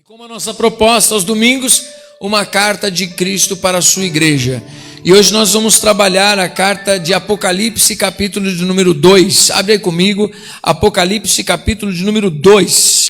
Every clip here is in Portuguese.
Como a nossa proposta aos domingos, uma carta de Cristo para a sua igreja. E hoje nós vamos trabalhar a carta de Apocalipse, capítulo de número 2. Abre aí comigo, Apocalipse, capítulo de número 2.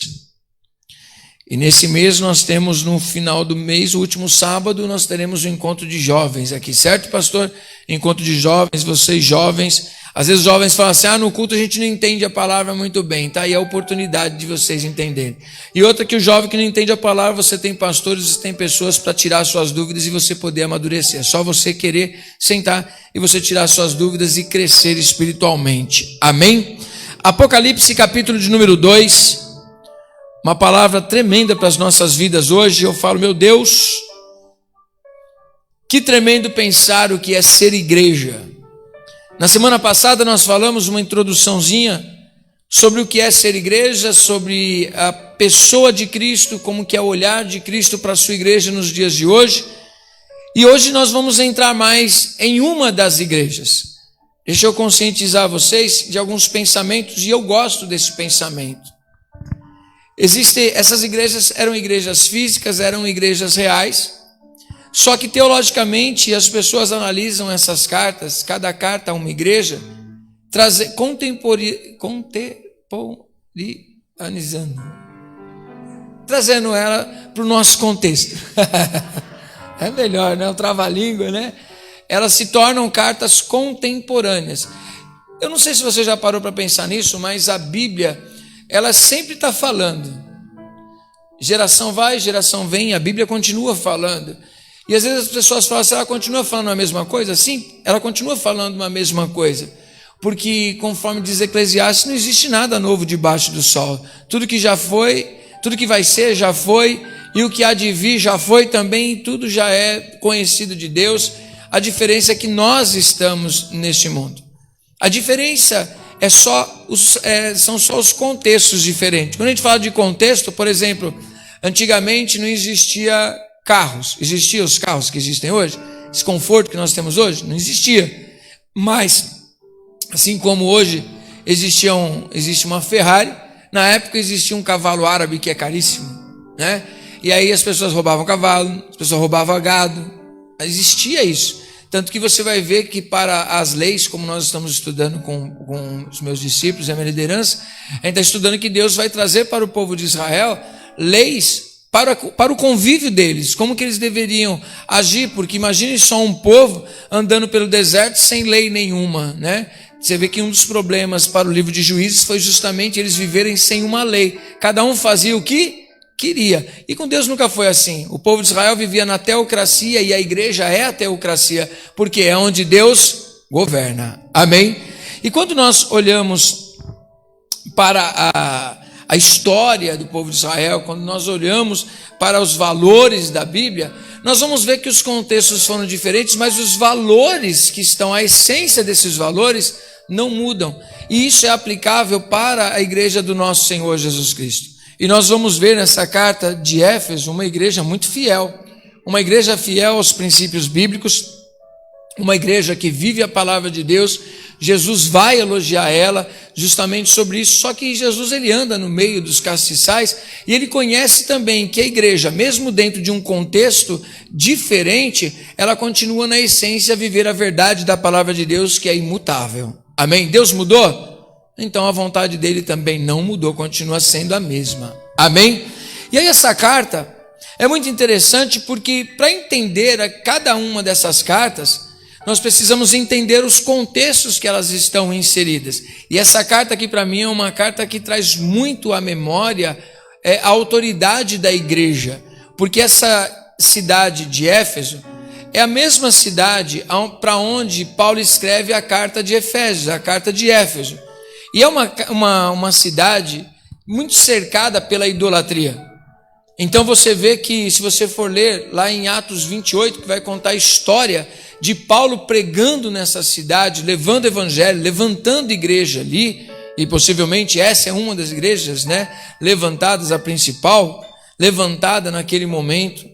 E nesse mês nós temos, no final do mês, o último sábado, nós teremos um encontro de jovens aqui, certo, pastor? Encontro de jovens, vocês jovens. Às vezes os jovens falam assim, no culto a gente não entende a palavra muito bem, tá? E é a oportunidade de vocês entenderem. E outra que o jovem que não entende a palavra, você tem pastores, você tem pessoas para tirar suas dúvidas e você poder amadurecer. É só você querer sentar e você tirar suas dúvidas e crescer espiritualmente. Amém? Apocalipse capítulo de número 2, uma palavra tremenda para as nossas vidas hoje. Eu falo, meu Deus, que tremendo pensar o que é ser igreja. Na semana passada nós falamos uma introduçãozinha sobre o que é ser igreja, sobre a pessoa de Cristo, como que é o olhar de Cristo para a sua igreja nos dias de hoje. E hoje nós vamos entrar mais em uma das igrejas. Deixa eu conscientizar vocês de alguns pensamentos, e eu gosto desse pensamento. Essas igrejas eram igrejas físicas, eram igrejas reais. Só que teologicamente as pessoas analisam essas cartas, cada carta a uma igreja, trazendo ela para o nosso contexto. É melhor, né? O trava-língua, né? Elas se tornam cartas contemporâneas. Eu não sei se você já parou para pensar nisso, mas a Bíblia, ela sempre está falando. Geração vai, geração vem, a Bíblia continua falando. E às vezes as pessoas falam assim, ela continua falando a mesma coisa? Sim, ela continua falando a mesma coisa. Porque, conforme diz Eclesiastes, não existe nada novo debaixo do sol. Tudo que já foi, tudo que vai ser já foi, e o que há de vir já foi também, e tudo já é conhecido de Deus. A diferença é que nós estamos neste mundo. A diferença são só os contextos diferentes. Quando a gente fala de contexto, por exemplo, antigamente não existia carros. Existiam os carros que existem hoje? Esse conforto que nós temos hoje? Não existia. Mas, assim como hoje existe uma Ferrari, na época existia um cavalo árabe que é caríssimo, né? E aí as pessoas roubavam cavalo, as pessoas roubavam gado. Existia isso. Tanto que você vai ver que para as leis, como nós estamos estudando com os meus discípulos e a minha liderança, a gente está estudando que Deus vai trazer para o povo de Israel leis para o convívio deles, como que eles deveriam agir, porque imagine só um povo andando pelo deserto sem lei nenhuma, né? Você vê que um dos problemas para o livro de Juízes foi justamente eles viverem sem uma lei, cada um fazia o que queria, e com Deus nunca foi assim. O povo de Israel vivia na teocracia, e a igreja é a teocracia, porque é onde Deus governa, amém? E quando nós olhamos para a história do povo de Israel, quando nós olhamos para os valores da Bíblia, nós vamos ver que os contextos foram diferentes, mas os valores que estão, a essência desses valores, não mudam. E isso é aplicável para a igreja do nosso Senhor Jesus Cristo. E nós vamos ver nessa carta de Éfeso uma igreja muito fiel, uma igreja fiel aos princípios bíblicos, uma igreja que vive a palavra de Deus. Jesus vai elogiar ela justamente sobre isso, só que Jesus ele anda no meio dos castiçais e ele conhece também que a igreja, mesmo dentro de um contexto diferente, ela continua na essência a viver a verdade da palavra de Deus, que é imutável. Amém? Deus mudou? Então a vontade dele também não mudou, continua sendo a mesma. Amém? E aí essa carta é muito interessante porque para entender cada uma dessas cartas, nós precisamos entender os contextos que elas estão inseridas. E essa carta aqui para mim é uma carta que traz muito à memória a autoridade da igreja. Porque essa cidade de Éfeso é a mesma cidade para onde Paulo escreve a carta de Efésios, a carta de Éfeso. E é uma cidade muito cercada pela idolatria. Então você vê que, se você for ler lá em Atos 28, que vai contar a história de Paulo pregando nessa cidade, levando o evangelho, levantando igreja ali, e possivelmente essa é uma das igrejas, né, levantadas, a principal, levantada naquele momento,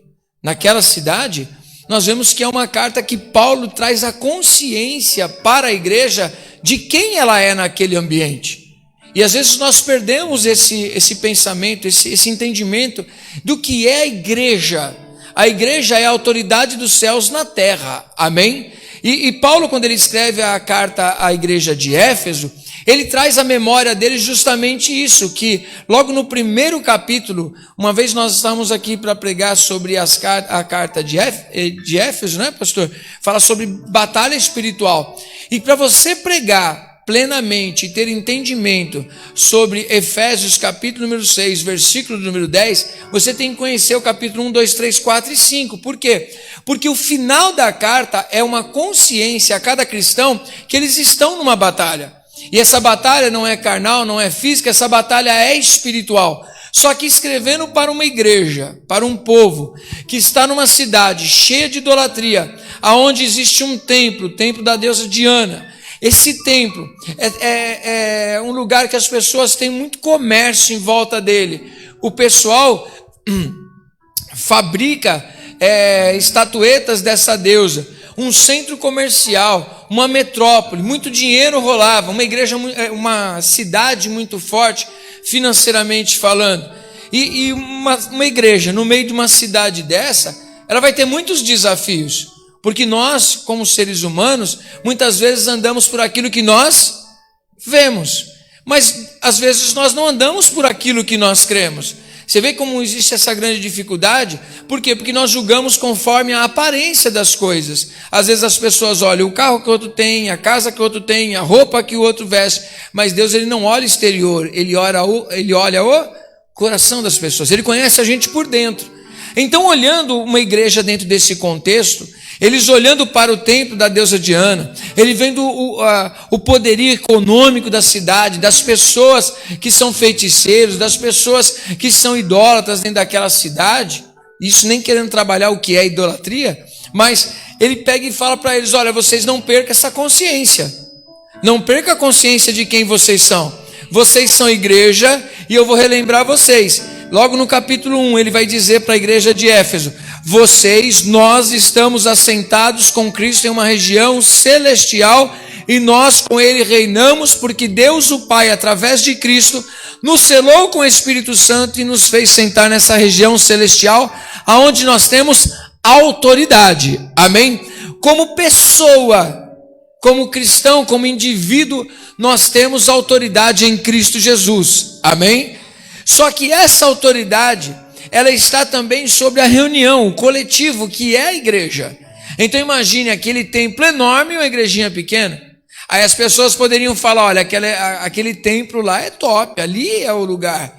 naquela cidade. Nós vemos que é uma carta que Paulo traz a consciência para a igreja de quem ela é naquele ambiente. E às vezes nós perdemos esse pensamento, esse entendimento do que é a igreja. A igreja é a autoridade dos céus na terra, amém? E Paulo, quando ele escreve a carta à igreja de Éfeso, ele traz à memória dele justamente isso, que logo no primeiro capítulo, uma vez nós estamos aqui para pregar sobre a carta de Éfeso, né, pastor? Fala sobre batalha espiritual. E para você pregar plenamente e ter entendimento sobre Efésios capítulo número 6, versículo número 10, você tem que conhecer o capítulo 1, 2, 3, 4 e 5. Por quê? Porque o final da carta é uma consciência a cada cristão que eles estão numa batalha. E essa batalha não é carnal, não é física, essa batalha é espiritual. Só que escrevendo para uma igreja, para um povo que está numa cidade cheia de idolatria, aonde existe um templo, o templo da deusa Diana. Esse templo é um lugar que as pessoas têm muito comércio em volta dele. O pessoal fabrica estatuetas dessa deusa. Um centro comercial, uma metrópole, muito dinheiro rolava, uma igreja, uma cidade muito forte, financeiramente falando. E uma igreja no meio de uma cidade dessa, ela vai ter muitos desafios. Porque nós, como seres humanos, muitas vezes andamos por aquilo que nós vemos. Mas, às vezes, nós não andamos por aquilo que nós cremos. Você vê como existe essa grande dificuldade? Por quê? Porque nós julgamos conforme a aparência das coisas. Às vezes as pessoas olham o carro que o outro tem, a casa que o outro tem, a roupa que o outro veste. Mas Deus, ele não olha o exterior, ele olha o coração das pessoas. Ele conhece a gente por dentro. Então, olhando uma igreja dentro desse contexto, eles olhando para o templo da deusa Diana, ele vendo o poderio econômico da cidade, das pessoas que são feiticeiros, das pessoas que são idólatras dentro daquela cidade, isso nem querendo trabalhar o que é idolatria, mas ele pega e fala para eles, olha, vocês não percam essa consciência, não percam a consciência de quem vocês são igreja, e eu vou relembrar vocês. Logo no capítulo 1, ele vai dizer para a igreja de Éfeso, nós estamos assentados com Cristo em uma região celestial e nós com Ele reinamos porque Deus o Pai, através de Cristo, nos selou com o Espírito Santo e nos fez sentar nessa região celestial, aonde nós temos autoridade, amém? Como pessoa, como cristão, como indivíduo, nós temos autoridade em Cristo Jesus, amém? Só que essa autoridade, ela está também sobre a reunião, o coletivo, que é a igreja. Então imagine aquele templo enorme e uma igrejinha pequena. Aí as pessoas poderiam falar, olha, aquele templo lá é top, ali é o lugar.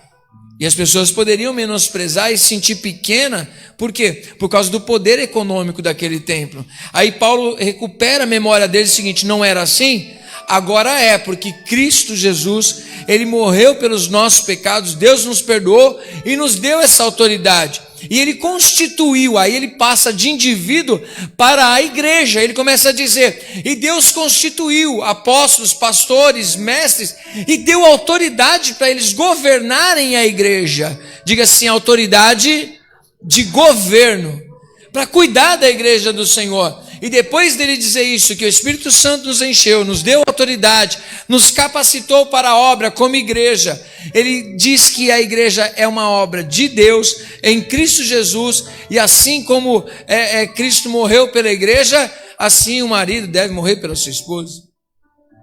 E as pessoas poderiam menosprezar e se sentir pequena, por quê? Por causa do poder econômico daquele templo. Aí Paulo recupera a memória dele, o seguinte, não era assim? Agora é, porque Cristo Jesus, Ele morreu pelos nossos pecados, Deus nos perdoou e nos deu essa autoridade. E Ele constituiu, aí Ele passa de indivíduo para a igreja, Ele começa a dizer, e Deus constituiu apóstolos, pastores, mestres, e deu autoridade para eles governarem a igreja. Diga assim, autoridade de governo, para cuidar da igreja do Senhor. E depois dele dizer isso, que o Espírito Santo nos encheu, nos deu autoridade, nos capacitou para a obra como igreja, ele diz que a igreja é uma obra de Deus em Cristo Jesus, e assim como Cristo morreu pela igreja, assim o marido deve morrer pela sua esposa,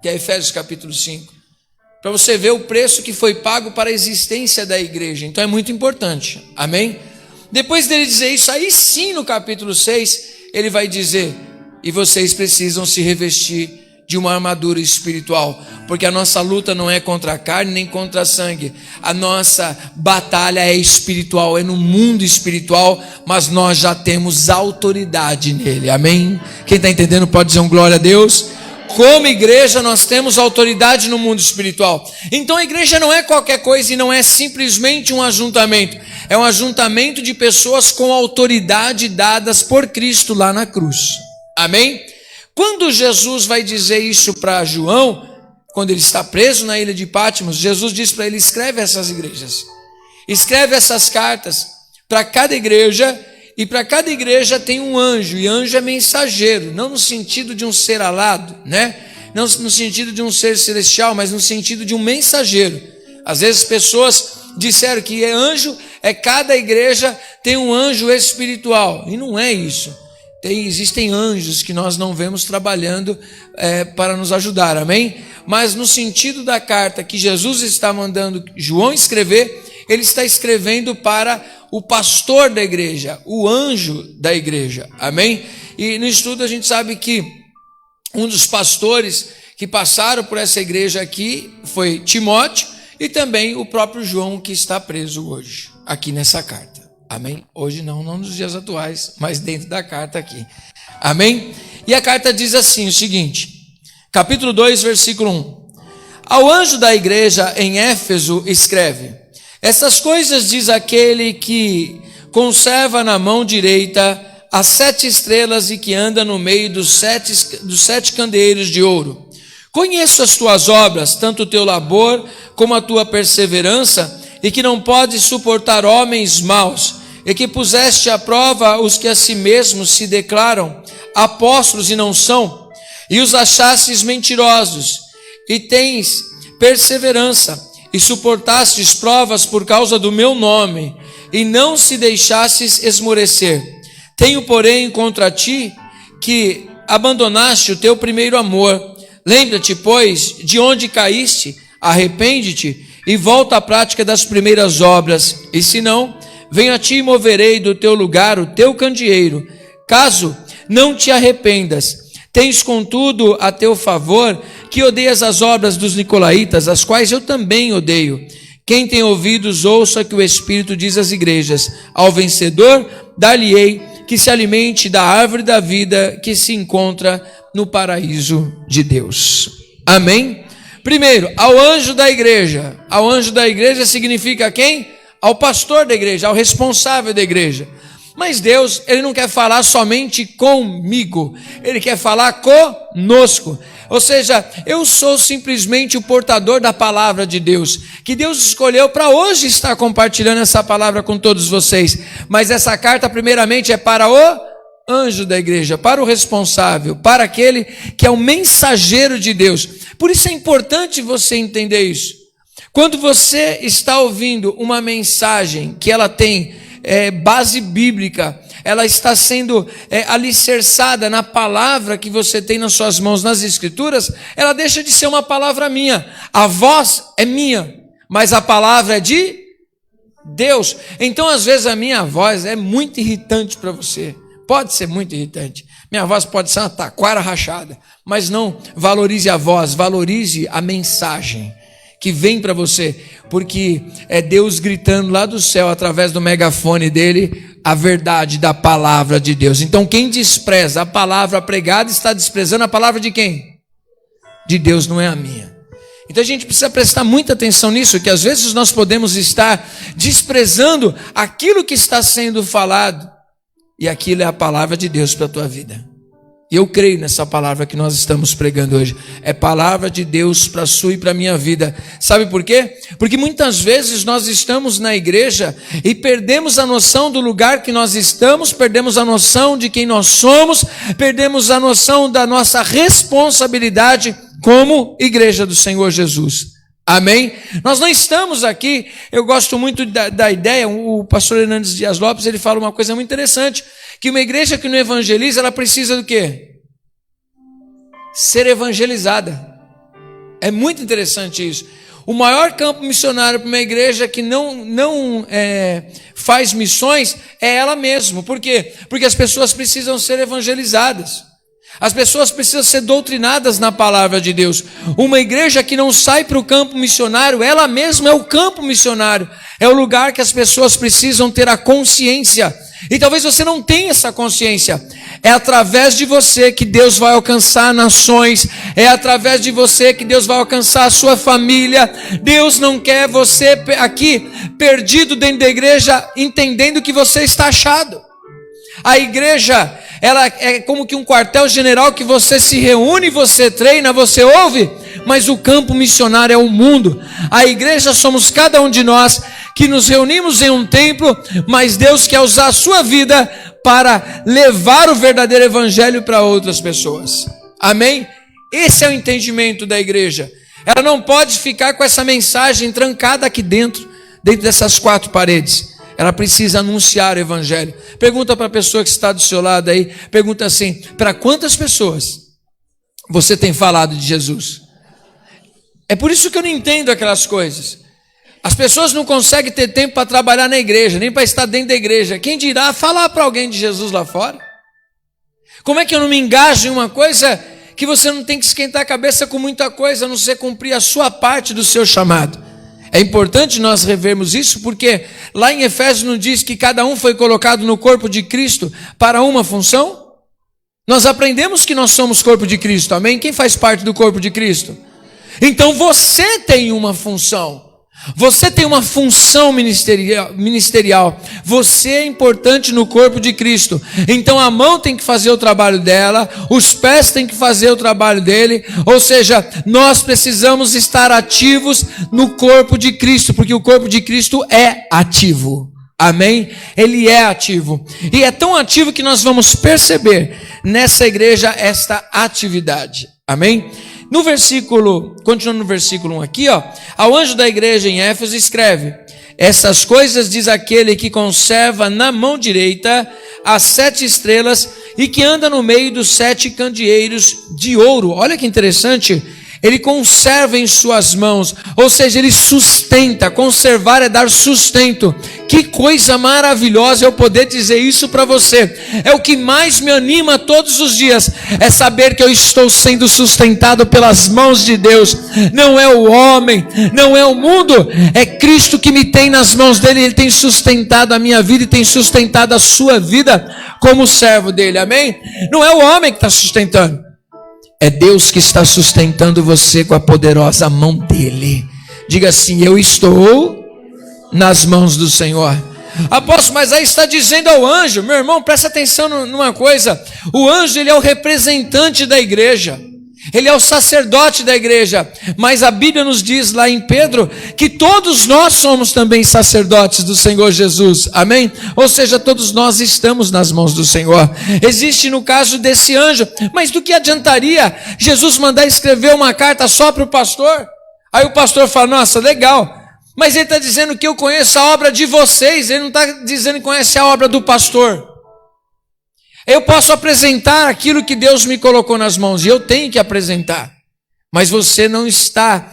que é Efésios capítulo 5, para você ver o preço que foi pago para a existência da igreja. Então é muito importante, amém? Depois dele dizer isso, aí sim no capítulo 6, ele vai dizer, e vocês precisam se revestir de uma armadura espiritual, porque a nossa luta não é contra a carne nem contra a sangue, a nossa batalha é espiritual, é no mundo espiritual, mas nós já temos autoridade nele, amém? Quem está entendendo pode dizer um glória a Deus? Como igreja nós temos autoridade no mundo espiritual. Então a igreja não é qualquer coisa e não é simplesmente um ajuntamento, é um ajuntamento de pessoas com autoridade dadas por Cristo lá na cruz, amém? Quando Jesus vai dizer isso para João, quando ele está preso na ilha de Patmos, Jesus diz para ele, escreve essas igrejas, escreve essas cartas para cada igreja, e para cada igreja tem um anjo, e anjo é mensageiro, não no sentido de um ser alado, né? não no sentido de um ser celestial, mas no sentido de um mensageiro. Às vezes pessoas disseram que anjo cada igreja tem um anjo espiritual, e não é isso. Existem anjos que nós não vemos trabalhando para nos ajudar, amém? Mas no sentido da carta que Jesus está mandando João escrever, ele está escrevendo para o pastor da igreja, o anjo da igreja, amém? E no estudo a gente sabe que um dos pastores que passaram por essa igreja aqui foi Timóteo, e também o próprio João, que está preso hoje, aqui nessa carta. Amém? Hoje não nos dias atuais, mas dentro da carta aqui. Amém? E a carta diz assim, o seguinte, capítulo 2, versículo 1. Ao anjo da igreja em Éfeso escreve: essas coisas diz aquele que conserva na mão direita as 7 estrelas e que anda no meio dos sete candeeiros de ouro. Conheço as tuas obras, tanto o teu labor como a tua perseverança, e que não podes suportar homens maus, e que puseste à prova os que a si mesmos se declaram apóstolos e não são, e os achastes mentirosos, e tens perseverança, e suportastes provas por causa do meu nome, e não se deixastes esmorecer. Tenho, porém, contra ti que abandonaste o teu primeiro amor. Lembra-te, pois, de onde caíste, arrepende-te e volta à prática das primeiras obras, e se não, venho a ti e moverei do teu lugar o teu candeeiro, caso não te arrependas. Tens, contudo, a teu favor, que odeias as obras dos nicolaítas, as quais eu também odeio. Quem tem ouvidos, ouça que o Espírito diz às igrejas: ao vencedor, dar-lhe-ei que se alimente da árvore da vida que se encontra no paraíso de Deus. Amém? Primeiro, ao anjo da igreja. Ao anjo da igreja significa quem? Ao pastor da igreja, ao responsável da igreja. Mas Deus, Ele não quer falar somente comigo, Ele quer falar conosco. Ou seja, eu sou simplesmente o portador da palavra de Deus, que Deus escolheu para hoje estar compartilhando essa palavra com todos vocês. Mas essa carta primeiramente é para o anjo da igreja, para o responsável, para aquele que é o mensageiro de Deus. Por isso é importante você entender isso. Quando você está ouvindo uma mensagem que ela tem base bíblica, ela está sendo alicerçada na palavra que você tem nas suas mãos, nas escrituras, ela deixa de ser uma palavra minha. A voz é minha, mas a palavra é de Deus. Então às vezes a minha voz é muito irritante para você. Pode ser muito irritante. Minha voz pode ser uma taquara rachada, mas não valorize a voz, valorize a mensagem que vem para você, porque é Deus gritando lá do céu, através do megafone dele, a verdade da palavra de Deus. Então quem despreza a palavra pregada, está desprezando a palavra de quem? De Deus, não é a minha. Então a gente precisa prestar muita atenção nisso, que às vezes nós podemos estar desprezando aquilo que está sendo falado, e aquilo é a palavra de Deus para a tua vida. E eu creio nessa palavra que nós estamos pregando hoje. É palavra de Deus para a sua e para a minha vida. Sabe por quê? Porque muitas vezes nós estamos na igreja e perdemos a noção do lugar que nós estamos, perdemos a noção de quem nós somos, perdemos a noção da nossa responsabilidade como igreja do Senhor Jesus. Amém? Nós não estamos aqui, eu gosto muito da ideia, o pastor Hernandes Dias Lopes, ele fala uma coisa muito interessante, que uma igreja que não evangeliza, ela precisa do quê? Ser evangelizada. É muito interessante isso. O maior campo missionário para uma igreja que não faz missões é ela mesma. Por quê? Porque as pessoas precisam ser evangelizadas. As pessoas precisam ser doutrinadas na palavra de Deus. Uma igreja que não sai para o campo missionário, ela mesma é o campo missionário. É o lugar que as pessoas precisam ter a consciência. E talvez você não tenha essa consciência. É através de você que Deus vai alcançar nações. É através de você que Deus vai alcançar a sua família. Deus não quer você aqui perdido dentro da igreja, entendendo que você está achado. A igreja, ela é como que um quartel-general que você se reúne, você treina, você ouve, mas o campo missionário é o mundo. A igreja somos cada um de nós que nos reunimos em um templo, mas Deus quer usar a sua vida para levar o verdadeiro evangelho para outras pessoas. Amém? Esse é o entendimento da igreja. Ela não pode ficar com essa mensagem trancada aqui dentro dessas 4 paredes. Ela precisa anunciar o evangelho. Pergunta para a pessoa que está do seu lado aí, pergunta assim: para quantas pessoas você tem falado de Jesus? É por isso que eu não entendo aquelas coisas. As pessoas não conseguem ter tempo para trabalhar na igreja, nem para estar dentro da igreja. Quem dirá falar para alguém de Jesus lá fora? Como é que eu não me engajo em uma coisa que você não tem que esquentar a cabeça com muita coisa, a não ser cumprir a sua parte do seu chamado? É importante nós revermos isso, porque lá em Efésios não diz que cada um foi colocado no corpo de Cristo para uma função? Nós aprendemos que nós somos corpo de Cristo, amém? Quem faz parte do corpo de Cristo? Então você tem uma função. Você tem uma função ministerial. Você é importante no corpo de Cristo. Então a mão tem que fazer o trabalho dela, os pés têm que fazer o trabalho dele. Ou seja, nós precisamos estar ativos no corpo de Cristo, porque o corpo de Cristo é ativo. Amém? Ele é ativo. E é tão ativo que nós vamos perceber nessa igreja esta atividade. Amém? No versículo, continuando no versículo 1 aqui, ao anjo da igreja em Éfeso escreve: essas coisas diz aquele que conserva na mão direita as 7 estrelas e que anda no meio dos 7 candeeiros de ouro. Olha que interessante. Ele conserva em suas mãos, ou seja, ele sustenta. Conservar é dar sustento. Que coisa maravilhosa eu poder dizer isso para você. É o que mais me anima todos os dias, é saber que eu estou sendo sustentado pelas mãos de Deus. Não é o homem, não é o mundo, é Cristo que me tem nas mãos dele. Ele tem sustentado a minha vida e tem sustentado a sua vida como servo dele, amém? Não é o homem que está sustentando, é Deus que está sustentando você com a poderosa mão dele. Diga assim: eu estou nas mãos do Senhor. Apóstolo, mas aí está dizendo ao anjo. Meu irmão, presta atenção numa coisa. O anjo, ele é o representante da igreja. Ele é o sacerdote da igreja. Mas a Bíblia nos diz lá em Pedro que todos nós somos também sacerdotes do Senhor Jesus. Amém? Ou seja, todos nós estamos nas mãos do Senhor. Existe no caso desse anjo. Mas do que adiantaria Jesus mandar escrever uma carta só para o pastor? Aí o pastor fala: nossa, legal. Mas ele está dizendo que eu conheço a obra de vocês. Ele não está dizendo que conhece a obra do pastor. Eu posso apresentar aquilo que Deus me colocou nas mãos, e eu tenho que apresentar, mas você não está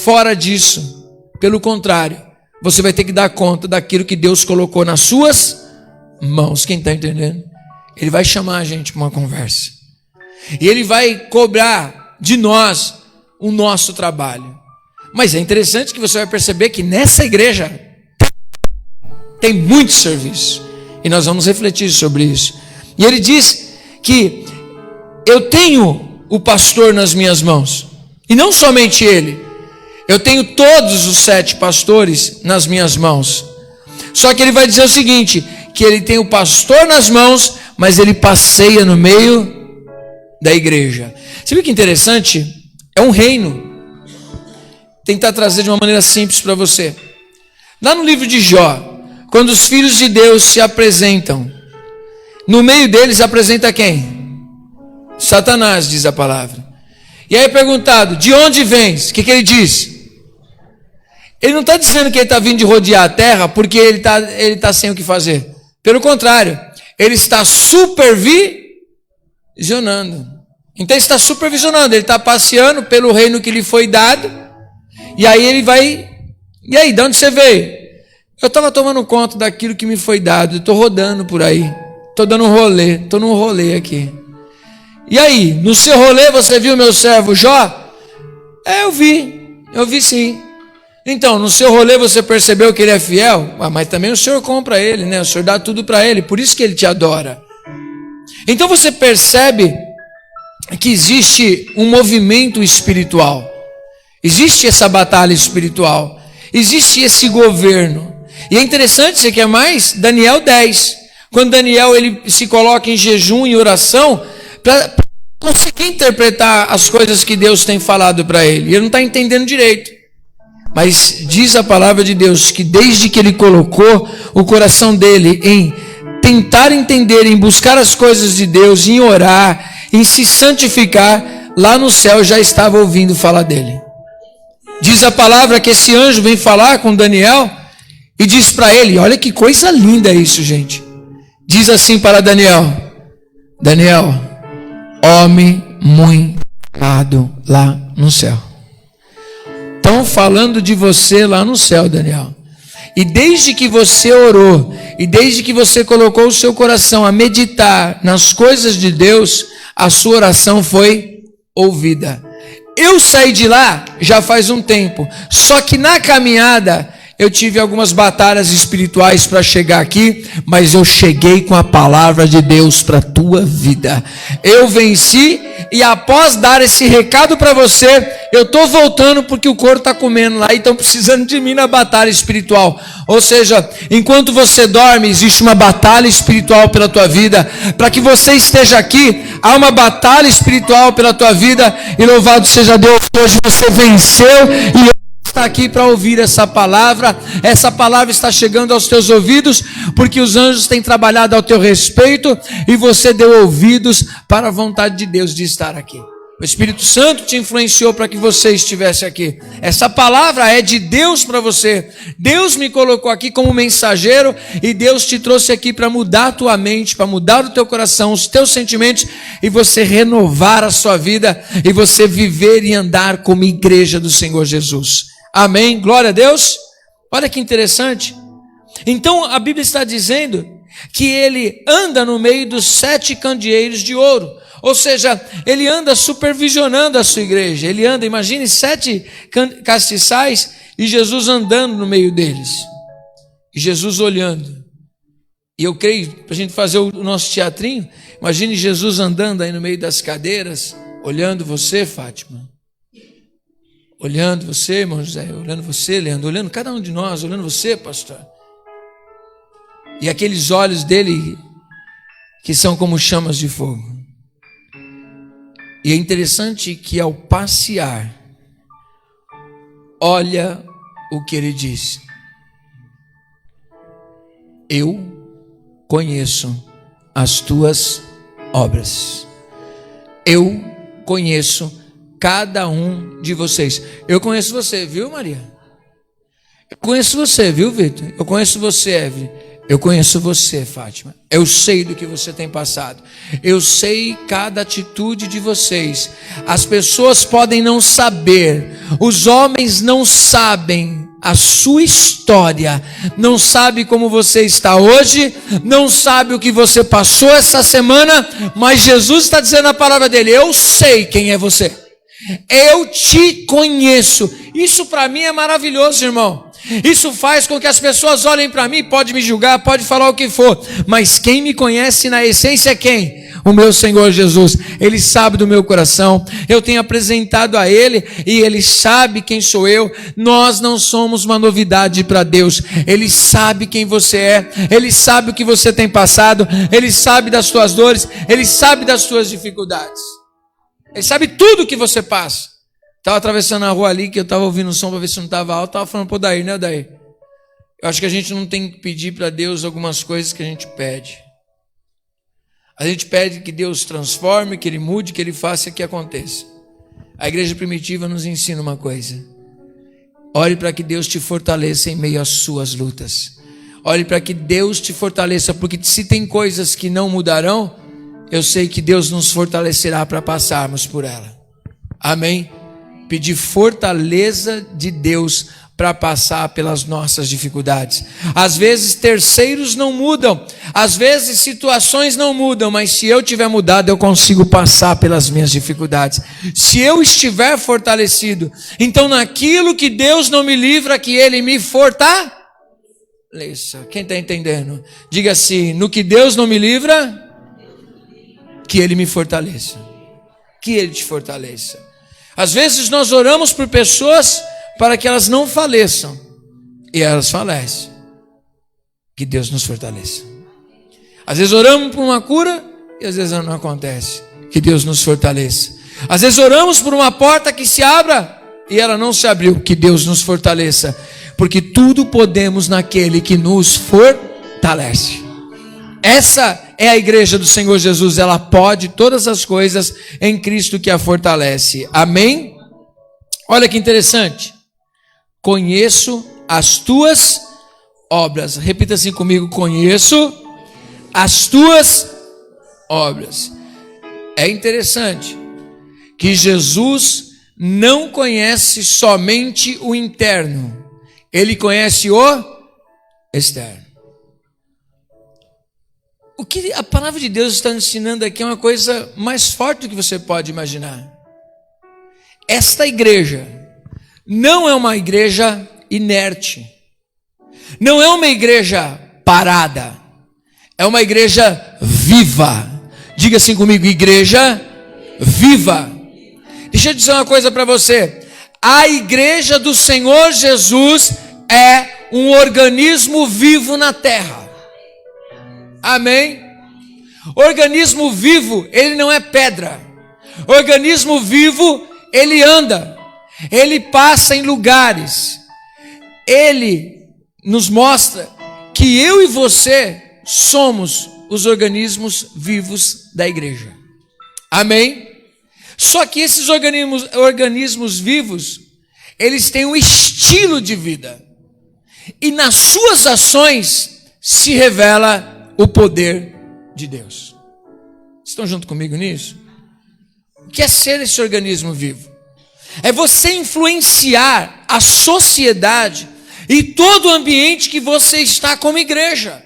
fora disso. Pelo contrário, você vai ter que dar conta daquilo que Deus colocou nas suas mãos. Quem está entendendo? Ele vai chamar a gente para uma conversa, e Ele vai cobrar de nós o nosso trabalho. Mas é interessante que você vai perceber que nessa igreja tem muito serviço. E nós vamos refletir sobre isso. E ele diz que eu tenho o pastor nas minhas mãos. E não somente ele. Eu tenho todos os 7 pastores nas minhas mãos. Só que ele vai dizer o seguinte: que ele tem o pastor nas mãos, mas ele passeia no meio da igreja. Você viu que interessante? É um reino. Tentar trazer de uma maneira simples para você. Lá no livro de Jó, quando os filhos de Deus se apresentam, no meio deles apresenta quem? Satanás, diz a palavra. E aí é perguntado: de onde vens? O que ele diz? Ele não está dizendo que ele está vindo de rodear a terra porque ele tá sem o que fazer. Pelo contrário, ele está supervisionando. Então ele está supervisionando, ele está passeando pelo reino que lhe foi dado. E aí ele vai: e aí, de onde você veio? Eu estava tomando conta daquilo que me foi dado. Estou rodando por aí. Estou dando um rolê. Estou num rolê aqui. E aí, no seu rolê você viu meu servo Jó? Eu vi. Eu vi sim. Então, no seu rolê você percebeu que ele é fiel? Mas também o Senhor compra ele, né? O Senhor dá tudo para ele. Por isso que ele te adora. Então você percebe que existe um movimento espiritual. Existe essa batalha espiritual. Existe esse governo. E é interessante, você quer mais? Daniel 10. Quando Daniel ele se coloca em jejum e oração para conseguir interpretar as coisas que Deus tem falado para ele. Ele não está entendendo direito. Mas diz a palavra de Deus que desde que ele colocou o coração dele em tentar entender, em buscar as coisas de Deus, em orar, em se santificar, lá no céu já estava ouvindo falar dele. Diz a palavra que esse anjo vem falar com Daniel e diz para ele, olha que coisa linda isso, gente. Diz assim para Daniel, Daniel, homem muito amado lá no céu. Estão falando de você lá no céu, Daniel. E desde que você orou, e desde que você colocou o seu coração a meditar nas coisas de Deus, a sua oração foi ouvida. Eu saí de lá já faz um tempo, só que na caminhada eu tive algumas batalhas espirituais para chegar aqui, mas eu cheguei com a palavra de Deus para a tua vida. Eu venci e após dar esse recado para você, eu estou voltando porque o couro está comendo lá e estão precisando de mim na batalha espiritual. Ou seja, enquanto você dorme, existe uma batalha espiritual pela tua vida. Para que você esteja aqui, há uma batalha espiritual pela tua vida e louvado seja Deus, hoje você venceu e está aqui para ouvir essa palavra está chegando aos teus ouvidos, porque os anjos têm trabalhado ao teu respeito, e você deu ouvidos para a vontade de Deus de estar aqui. O Espírito Santo te influenciou para que você estivesse aqui. Essa palavra é de Deus para você. Deus me colocou aqui como mensageiro, e Deus te trouxe aqui para mudar a tua mente, para mudar o teu coração, os teus sentimentos, e você renovar a sua vida, e você viver e andar como igreja do Senhor Jesus. Amém, glória a Deus. Olha que interessante. Então a Bíblia está dizendo que ele anda no meio dos 7 candeeiros de ouro. Ou seja, ele anda supervisionando a sua igreja. Ele anda, imagine 7 castiçais e Jesus andando no meio deles. E Jesus olhando. E eu creio, para a gente fazer o nosso teatrinho, imagine Jesus andando aí no meio das cadeiras, olhando você, Fátima. Olhando você, irmão José, olhando você, Leandro, olhando cada um de nós, olhando você, pastor. E aqueles olhos dele que são como chamas de fogo. E é interessante que ao passear, olha o que ele diz. Eu conheço as tuas obras. Eu conheço cada um de vocês. Eu conheço você, viu, Maria? Eu conheço você, viu, Vitor? Eu conheço você, Evelyn. Eu conheço você, Fátima. Eu sei do que você tem passado. Eu sei cada atitude de vocês. As pessoas podem não saber. Os homens não sabem a sua história. Não sabe como você está hoje. Não sabe o que você passou essa semana. Mas Jesus está dizendo a palavra dele. Eu sei quem é você. Eu te conheço. Isso para mim é maravilhoso, irmão. Isso faz com que as pessoas olhem para mim, pode me julgar, pode falar o que for, mas quem me conhece na essência é quem? O meu Senhor Jesus. Ele sabe do meu coração, eu tenho apresentado a Ele e Ele sabe quem sou eu. Nós não somos uma novidade para Deus. Ele sabe quem você é, Ele sabe o que você tem passado, Ele sabe das tuas dores, Ele sabe das tuas dificuldades, Ele sabe tudo que você passa. Estava atravessando a rua ali, que eu estava ouvindo o som para ver se não estava alto, estava falando para o Daí, né, Daí? Eu acho que a gente não tem que pedir para Deus algumas coisas que a gente pede. A gente pede que Deus transforme, que Ele mude, que Ele faça que aconteça. A igreja primitiva nos ensina uma coisa: ore para que Deus te fortaleça em meio às suas lutas. Ore para que Deus te fortaleça, porque se tem coisas que não mudarão, eu sei que Deus nos fortalecerá para passarmos por ela. Amém? Pedir fortaleza de Deus para passar pelas nossas dificuldades. Às vezes terceiros não mudam, às vezes situações não mudam, mas se eu tiver mudado, eu consigo passar pelas minhas dificuldades. Se eu estiver fortalecido, então naquilo que Deus não me livra, que Ele me fortaleça. Quem está entendendo? Diga assim: no que Deus não me livra, que Ele me fortaleça. Que Ele te fortaleça. Às vezes nós oramos por pessoas para que elas não faleçam, e elas falecem. Que Deus nos fortaleça. Às vezes oramos por uma cura e às vezes não acontece. Que Deus nos fortaleça. Às vezes oramos por uma porta que se abra e ela não se abriu. Que Deus nos fortaleça, porque tudo podemos naquele que nos fortalece. Essa é a igreja do Senhor Jesus. Ela pode todas as coisas em Cristo que a fortalece. Amém? Olha que interessante. Conheço as tuas obras. Repita assim comigo: conheço as tuas obras. É interessante que Jesus não conhece somente o interno, ele conhece o externo. O que a palavra de Deus está ensinando aqui é uma coisa mais forte do que você pode imaginar. Esta igreja não é uma igreja inerte, não é uma igreja parada, é uma igreja viva. Diga assim comigo: igreja viva. Deixa eu dizer uma coisa para você. A igreja do Senhor Jesus é um organismo vivo na terra. Amém? Organismo vivo, ele não é pedra. Organismo vivo, ele anda. Ele passa em lugares. Ele nos mostra que eu e você somos os organismos vivos da igreja. Amém? Só que esses organismos vivos, eles têm um estilo de vida. E nas suas ações se revela o poder de Deus. Estão junto comigo nisso? O que é ser esse organismo vivo? É você influenciar a sociedade e todo o ambiente que você está como igreja.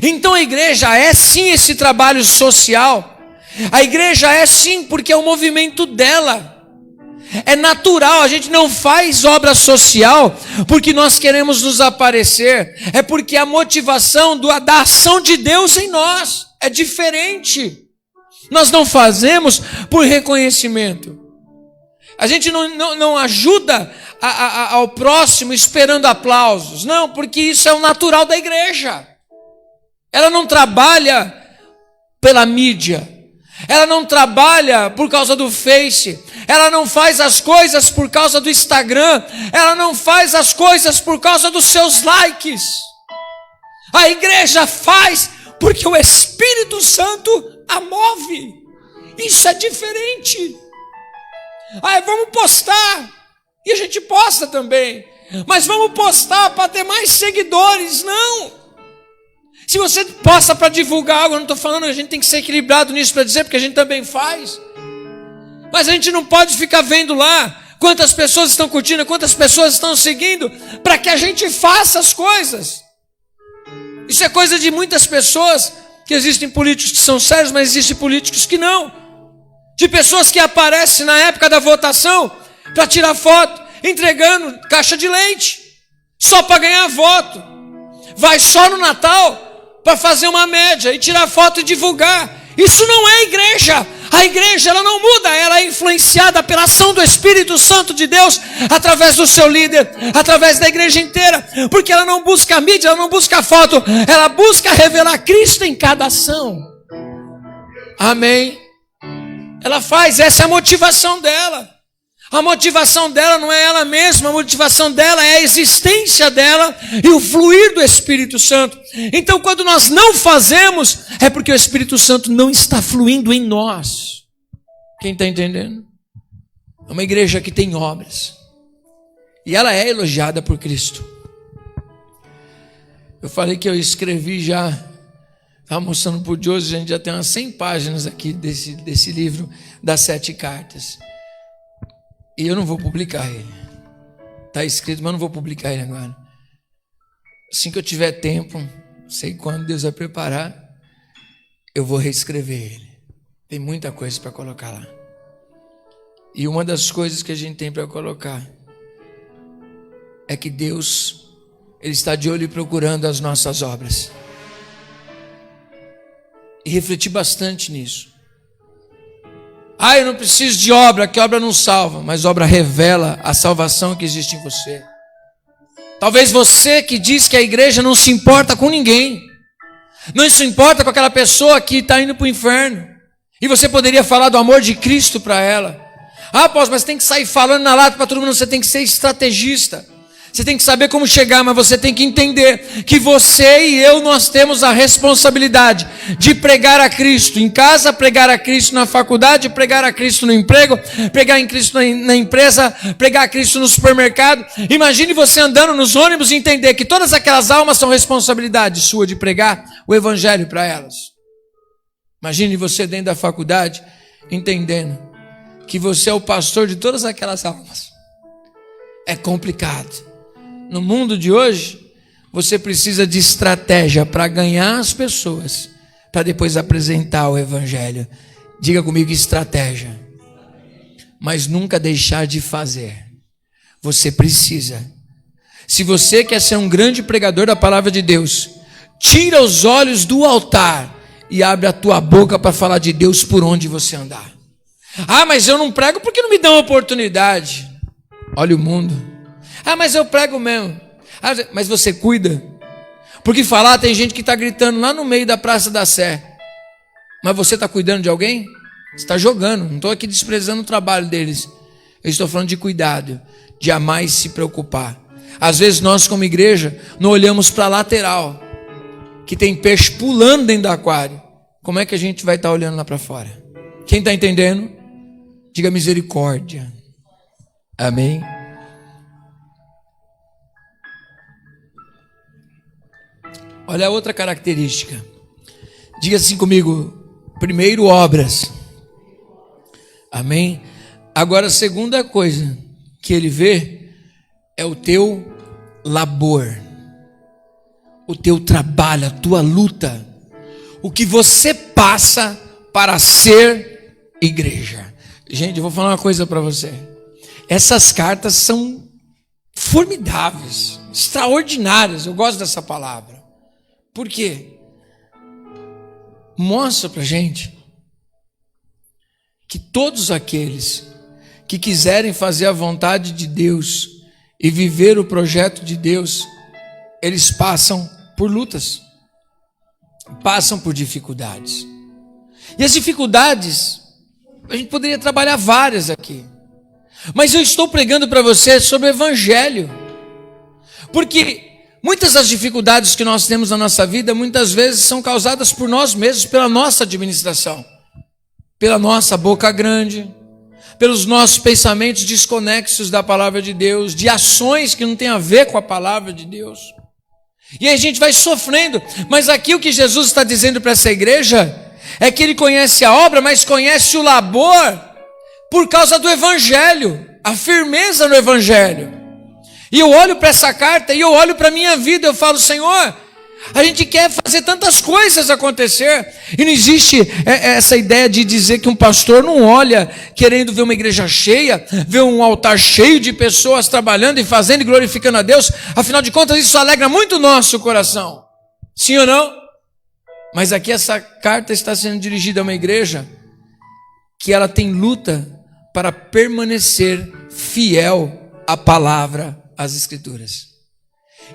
Então a igreja é sim esse trabalho social. A igreja é sim porque é o movimento dela. É natural, a gente não faz obra social porque nós queremos nos aparecer. É porque a motivação da ação de Deus em nós é diferente. Nós não fazemos por reconhecimento. A gente não ajuda ao próximo esperando aplausos. Não, porque isso é o natural da igreja. Ela não trabalha pela mídia. Ela não trabalha por causa do Face. Ela não faz as coisas por causa do Instagram. Ela não faz as coisas por causa dos seus likes. A igreja faz porque o Espírito Santo a move. Isso é diferente. Vamos postar. E a gente posta também. Mas vamos postar para ter mais seguidores. Não. Se você posta para divulgar algo, eu não estou falando, a gente tem que ser equilibrado nisso para dizer, porque a gente também faz. Mas a gente não pode ficar vendo lá quantas pessoas estão curtindo, quantas pessoas estão seguindo, para que a gente faça as coisas. Isso é coisa de muitas pessoas, que existem políticos que são sérios, mas existem políticos que não. De pessoas que aparecem na época da votação para tirar foto, entregando caixa de leite, só para ganhar voto. Vai só no Natal para fazer uma média e tirar foto e divulgar. Isso não é igreja. A igreja, ela não muda, ela é influenciada pela ação do Espírito Santo de Deus, através do seu líder, através da igreja inteira, porque ela não busca mídia, ela não busca foto, ela busca revelar Cristo em cada ação. Amém? Ela faz, essa é a motivação dela. A motivação dela não é ela mesma, a motivação dela é a existência dela e o fluir do Espírito Santo. Então, quando nós não fazemos, é porque o Espírito Santo não está fluindo em nós. Quem está entendendo? É uma igreja que tem obras. E ela é elogiada por Cristo. Eu falei que eu escrevi já, estava mostrando para o José, a gente já tem umas 100 páginas aqui desse livro das 7 cartas. E eu não vou publicar ele. Está escrito, mas eu não vou publicar ele agora. Assim que eu tiver tempo, sei quando Deus vai preparar, eu vou reescrever ele. Tem muita coisa para colocar lá. E uma das coisas que a gente tem para colocar é que Deus, Ele está de olho e procurando as nossas obras. E refleti bastante nisso. Eu não preciso de obra, que obra não salva, mas obra revela a salvação que existe em você. Talvez você que diz que a igreja não se importa com ninguém, não se importa com aquela pessoa que está indo para o inferno, e você poderia falar do amor de Cristo para ela. Apóstolo, mas tem que sair falando na lata para todo mundo, você tem que ser estrategista. Você tem que saber como chegar, mas você tem que entender que você e eu, nós temos a responsabilidade de pregar a Cristo em casa, pregar a Cristo na faculdade, pregar a Cristo no emprego, pregar em Cristo na empresa, pregar a Cristo no supermercado. Imagine você andando nos ônibus e entender que todas aquelas almas são responsabilidade sua de pregar o evangelho para elas. Imagine você dentro da faculdade entendendo que você é o pastor de todas aquelas almas. É complicado. No mundo de hoje, você precisa de estratégia para ganhar as pessoas, para depois apresentar o evangelho. Diga comigo, estratégia. Mas nunca deixar de fazer. Você precisa. Se você quer ser um grande pregador da palavra de Deus, tira os olhos do altar e abre a tua boca para falar de Deus por onde você andar. Ah, mas eu não prego porque não me dão oportunidade. Olha o mundo. Ah, mas eu prego mesmo. Ah, mas você cuida. Porque falar, tem gente que está gritando lá no meio da Praça da Sé. Mas você está cuidando de alguém? Você está jogando. Não estou aqui desprezando o trabalho deles. Eu estou falando de cuidado, de amar e se preocupar. Às vezes nós como igreja não olhamos para a lateral, que tem peixe pulando dentro do aquário. Como é que a gente vai estar olhando lá para fora? Quem está entendendo? Diga misericórdia. Amém? Olha a outra característica. Diga assim comigo. Primeiro, obras. Amém? Agora, a segunda coisa que ele vê é o teu labor. O teu trabalho, a tua luta. O que você passa para ser igreja. Gente, eu vou falar uma coisa para você. Essas cartas são formidáveis, extraordinárias. Eu gosto dessa palavra. Por quê? Mostra pra gente que todos aqueles que quiserem fazer a vontade de Deus e viver o projeto de Deus, eles passam por lutas, passam por dificuldades. E as dificuldades, a gente poderia trabalhar várias aqui, mas eu estou pregando para você sobre o evangelho, porque muitas das dificuldades que nós temos na nossa vida, muitas vezes são causadas por nós mesmos, pela nossa administração, pela nossa boca grande, pelos nossos pensamentos desconexos da palavra de Deus, de ações que não têm a ver com a palavra de Deus. E aí a gente vai sofrendo, mas aqui o que Jesus está dizendo para essa igreja é que ele conhece a obra, mas conhece o labor por causa do evangelho, a firmeza no evangelho. E eu olho para essa carta e eu olho para a minha vida, eu falo, Senhor, a gente quer fazer tantas coisas acontecer, e não existe essa ideia de dizer que um pastor não olha querendo ver uma igreja cheia, ver um altar cheio de pessoas trabalhando e fazendo e glorificando a Deus. Afinal de contas, isso alegra muito o nosso coração, sim ou não? Mas aqui essa carta está sendo dirigida a uma igreja que ela tem luta para permanecer fiel à palavra, às escrituras.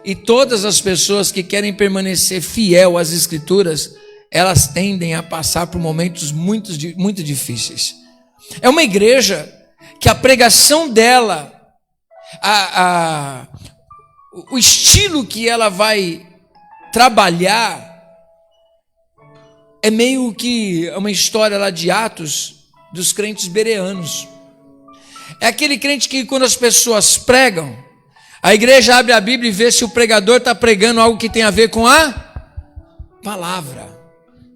E todas as pessoas que querem permanecer fiel às escrituras, elas tendem a passar por momentos muito difíceis. É uma igreja que a pregação dela, o estilo que ela vai trabalhar, é meio que uma história lá de Atos dos crentes bereanos. É aquele crente que quando as pessoas pregam, a igreja abre a Bíblia e vê se o pregador está pregando algo que tem a ver com a palavra.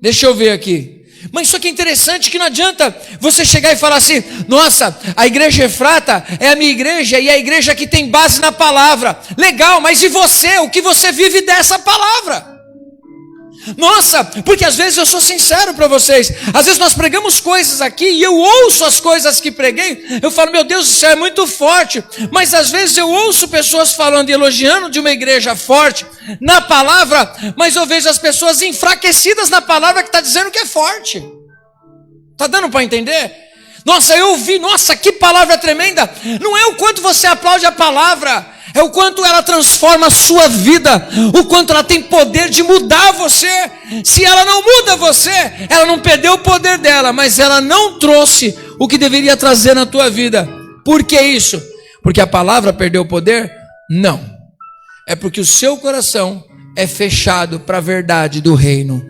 Deixa eu ver aqui. Mas só que é interessante que não adianta você chegar e falar assim, nossa, a igreja Efrata é a minha igreja e é a igreja que tem base na palavra. Legal, mas e você? O que você vive dessa palavra? Nossa, porque às vezes eu sou sincero para vocês, às vezes nós pregamos coisas aqui e eu ouço as coisas que preguei, eu falo, meu Deus, isso é muito forte, mas às vezes eu ouço pessoas falando e elogiando de uma igreja forte na palavra, mas eu vejo as pessoas enfraquecidas na palavra que está dizendo que é forte. Está dando para entender? Nossa, eu ouvi, nossa, que palavra tremenda. Não é o quanto você aplaude a palavra, é o quanto ela transforma a sua vida, o quanto ela tem poder de mudar você. Se ela não muda você, ela não perdeu o poder dela, mas ela não trouxe o que deveria trazer na tua vida. Por que isso? Porque a palavra perdeu o poder? Não. é porque o seu coração é fechado para a verdade do reino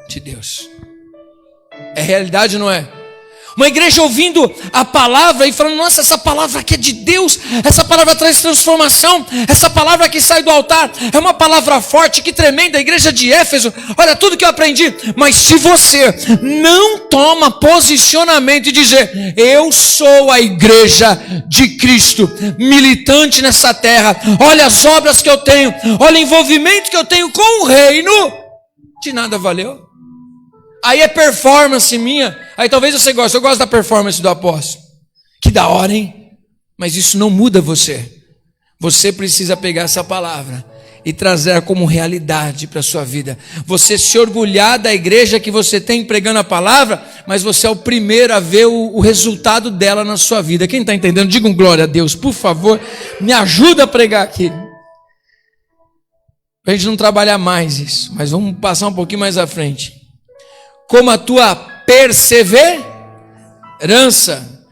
de Deus. É realidade, não é? Uma igreja ouvindo a palavra e falando, nossa, essa palavra aqui é de Deus, essa palavra traz transformação, essa palavra que sai do altar é uma palavra forte, que tremenda, a igreja de Éfeso, olha tudo que eu aprendi. Mas se você não toma posicionamento e dizer, eu sou a igreja de Cristo, militante nessa terra, olha as obras que eu tenho, olha o envolvimento que eu tenho com o reino, de nada valeu. Aí é performance minha. Aí talvez você goste. Eu gosto da performance do apóstolo. Que da hora, hein? Mas isso não muda você. Você precisa pegar essa palavra e trazer como realidade para a sua vida. Você se orgulhar da igreja que você tem pregando a palavra, mas você é o primeiro a ver o resultado dela na sua vida. Quem está entendendo? Diga um glória a Deus, por favor. Me ajuda a pregar aqui. Para a gente não trabalhar mais isso. Mas vamos passar um pouquinho mais à frente. Como a tua perseverança.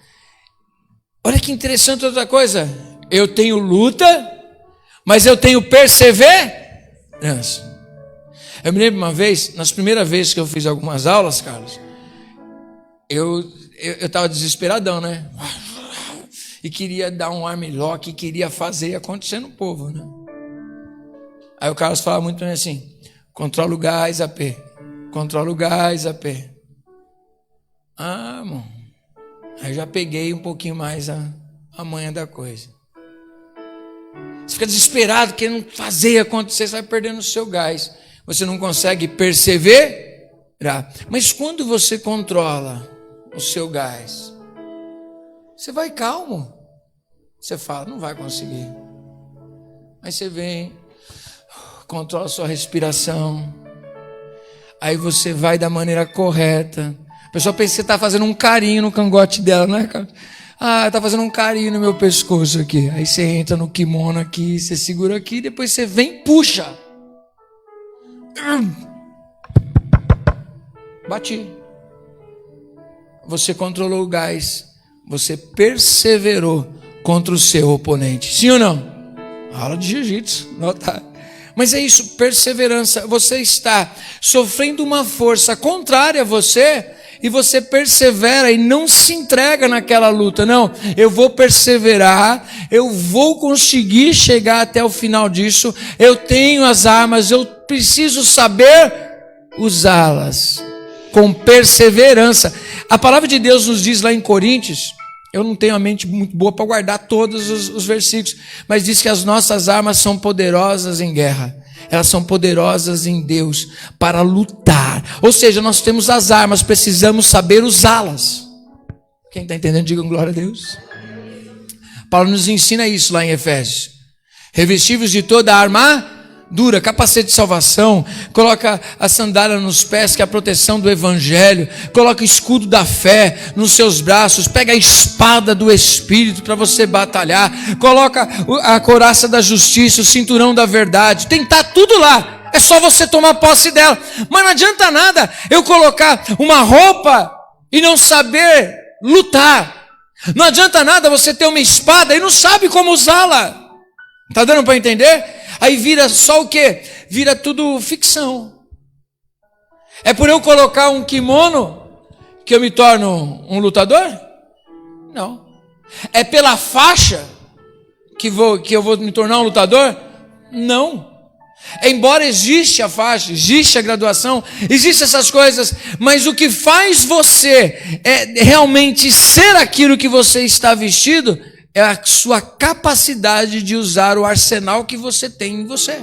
Olha que interessante outra coisa. Eu tenho luta, mas eu tenho perseverança. Eu me lembro uma vez, nas primeiras vezes que eu fiz algumas aulas, Carlos, eu estava desesperadão, né? E queria dar um armlock, queria fazer acontecer no povo, né? Aí o Carlos falava muito assim, controla o gás, AP. Controla o gás, AP. Ah, irmão. Aí já peguei um pouquinho mais a manha da coisa. Você fica desesperado, querendo fazer acontecer, você vai perdendo o seu gás. Você não consegue perseverar. Mas quando você controla o seu gás, você vai calmo. Você fala, não vai conseguir. Aí você vem, controla a sua respiração. Aí você vai da maneira correta. A pessoa pensa que você está fazendo um carinho no cangote dela, né, cara? Ah, está fazendo um carinho no meu pescoço aqui. Aí você entra no kimono aqui, você segura aqui, depois você vem e puxa. Bati. Você controlou o gás. Você perseverou contra o seu oponente. Sim ou não? Aula de jiu-jitsu. Nota. Mas é isso, perseverança. Você está sofrendo uma força contrária a você e você persevera e não se entrega naquela luta. Não, eu vou perseverar, eu vou conseguir chegar até o final disso. Eu tenho as armas, eu preciso saber usá-las com perseverança. A palavra de Deus nos diz lá em Coríntios, eu não tenho a mente muito boa para guardar todos os versículos, mas diz que as nossas armas são poderosas em guerra. Elas são poderosas em Deus para lutar. Ou seja, nós temos as armas, precisamos saber usá-las. Quem está entendendo, diga glória a Deus. Paulo nos ensina isso lá em Efésios. Revestivos de toda a armadura, capacete de salvação, coloca a sandália nos pés, que é a proteção do evangelho, coloca o escudo da fé nos seus braços, pega a espada do Espírito para você batalhar, coloca a couraça da justiça, o cinturão da verdade, tem que estar tudo lá, é só você tomar posse dela. Mas não adianta nada eu colocar uma roupa e não saber lutar, não adianta nada você ter uma espada e não sabe como usá-la. Está dando para entender? Aí vira só o quê? Vira tudo ficção. É por eu colocar um kimono que eu me torno um lutador? Não. É pela faixa que eu vou me tornar um lutador? Não. Embora existe a faixa, existe a graduação, existem essas coisas, mas o que faz você realmente ser aquilo que você está vestido é a sua capacidade de usar o arsenal que você tem em você.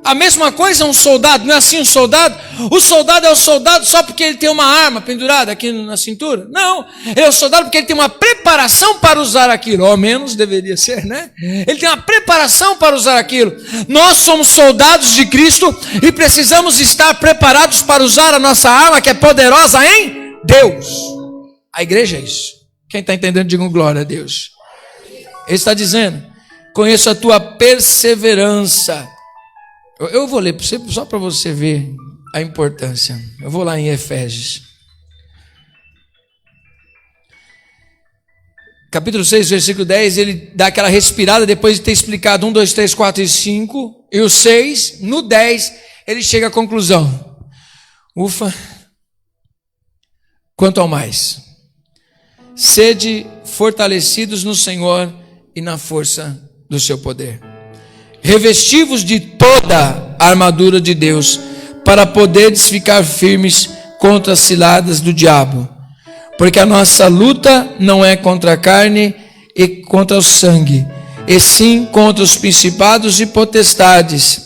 A mesma coisa um soldado, não é assim um soldado? O soldado é o soldado só porque ele tem uma arma pendurada aqui na cintura? Não, ele é o soldado porque ele tem uma preparação para usar aquilo, ao menos deveria ser, né? Ele tem uma preparação para usar aquilo. Nós somos soldados de Cristo e precisamos estar preparados para usar a nossa arma que é poderosa em Deus. A igreja é isso. Quem está entendendo, diga glória a Deus. Ele está dizendo, conheço a tua perseverança. Eu vou ler para você, só para você ver a importância. Eu vou lá em Efésios. capítulo 6, versículo 10, ele dá aquela respirada depois de ter explicado 1, 2, 3, 4 e 5, e o 6, no 10, ele chega à conclusão. Ufa, quanto ao mais, sede fortalecidos no Senhor e na força do seu poder. Revesti-vos de toda a armadura de Deus, para poderes ficar firmes contra as ciladas do diabo. Porque a nossa luta não é contra a carne e contra o sangue, e sim contra os principados e potestades,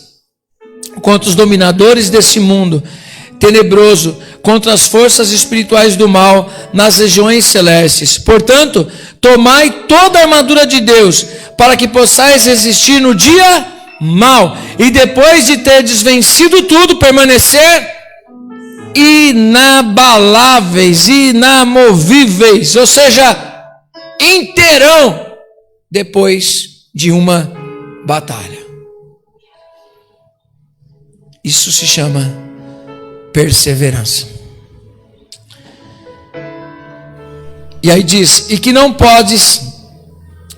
contra os dominadores desse mundo tenebroso, contra as forças espirituais do mal nas regiões celestes. Portanto, tomai toda a armadura de Deus, para que possais resistir no dia mau, e depois de terdes vencido tudo, permanecer inabaláveis, inamovíveis, ou seja, inteirão depois de uma batalha. Isso se chama perseverança. E aí diz: e que não podes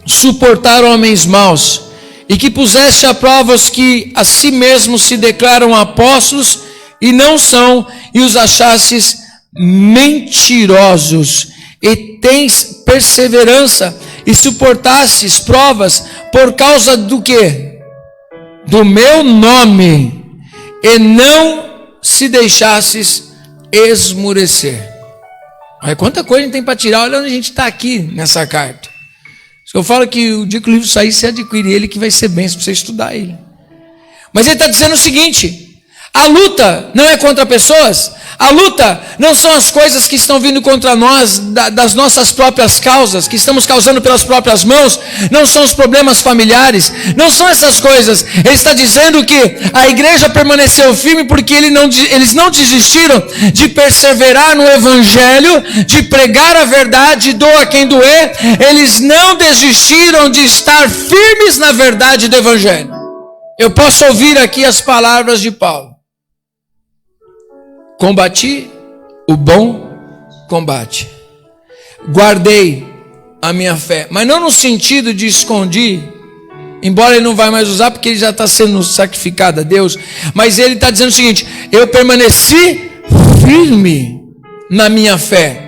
suportar homens maus, e que puseste à prova os que a si mesmos se declaram apóstolos e não são, e os achastes mentirosos, e tens perseverança, e suportastes provas por causa do quê? Do meu nome, e não se deixasses esmurecer. Olha quanta coisa a gente tem para tirar. Olha onde a gente está aqui nessa carta. Eu falo que o dia que o livro sair, você adquire ele, que vai ser bênção para você estudar ele. Mas ele está dizendo o seguinte: a luta não é contra pessoas, a luta não são as coisas que estão vindo contra nós, das nossas próprias causas, que estamos causando pelas próprias mãos, não são os problemas familiares, não são essas coisas. Ele está dizendo que a igreja permaneceu firme porque eles não desistiram de perseverar no evangelho, de pregar a verdade, doa quem doer. Eles não desistiram de estar firmes na verdade do evangelho. Eu posso ouvir aqui as palavras de Paulo: combati o bom combate, guardei a minha fé, mas não no sentido de escondi, embora ele não vai mais usar porque ele já está sendo sacrificado a Deus, mas ele está dizendo o seguinte: eu permaneci firme na minha fé,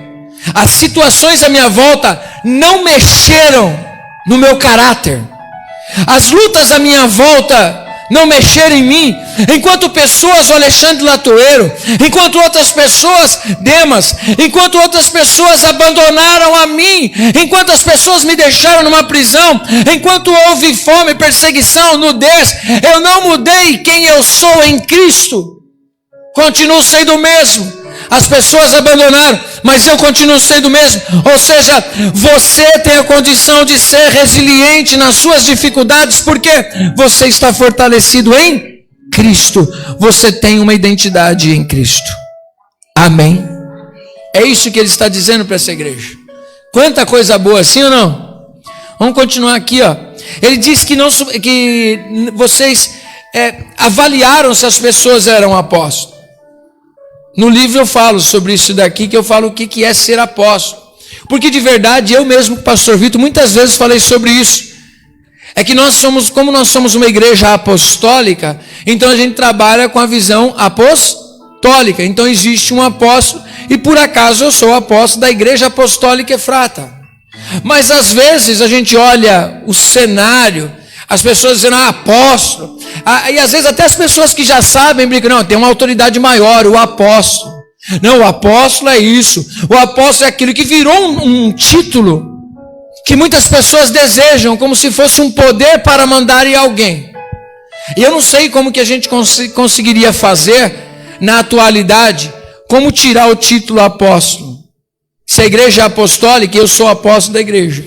as situações à minha volta não mexeram no meu caráter, as lutas à minha volta não mexeram em mim, enquanto pessoas, o Alexandre Latoeiro, enquanto outras pessoas, Demas, enquanto outras pessoas abandonaram a mim, enquanto as pessoas me deixaram numa prisão, enquanto houve fome, perseguição, nudez, eu não mudei quem eu sou em Cristo, continuo sendo o mesmo. As pessoas abandonaram, mas eu continuo sendo o mesmo. Ou seja, você tem a condição de ser resiliente nas suas dificuldades, porque você está fortalecido em Cristo. Você tem uma identidade em Cristo. Amém? É isso que ele está dizendo para essa igreja. Quanta coisa boa, sim ou não? Vamos continuar aqui, ó. Ele diz que vocês avaliaram se as pessoas eram apóstolos. No livro eu falo sobre isso daqui, que eu falo o que é ser apóstolo. Porque de verdade, eu mesmo, pastor Vitor, muitas vezes falei sobre isso. É que como nós somos uma igreja apostólica, então a gente trabalha com a visão apostólica. Então existe um apóstolo, e por acaso eu sou apóstolo da igreja apostólica Efrata. Mas às vezes a gente olha o cenário, as pessoas dizendo, apóstolo. E às vezes até as pessoas que já sabem, brincam, não, tem uma autoridade maior, o apóstolo. Não, o apóstolo é isso. O apóstolo é aquilo que virou um título que muitas pessoas desejam, como se fosse um poder para mandar em alguém. E eu não sei como que a gente conseguiria fazer na atualidade, como tirar o título apóstolo. Se a igreja é apostólica, eu sou apóstolo da igreja.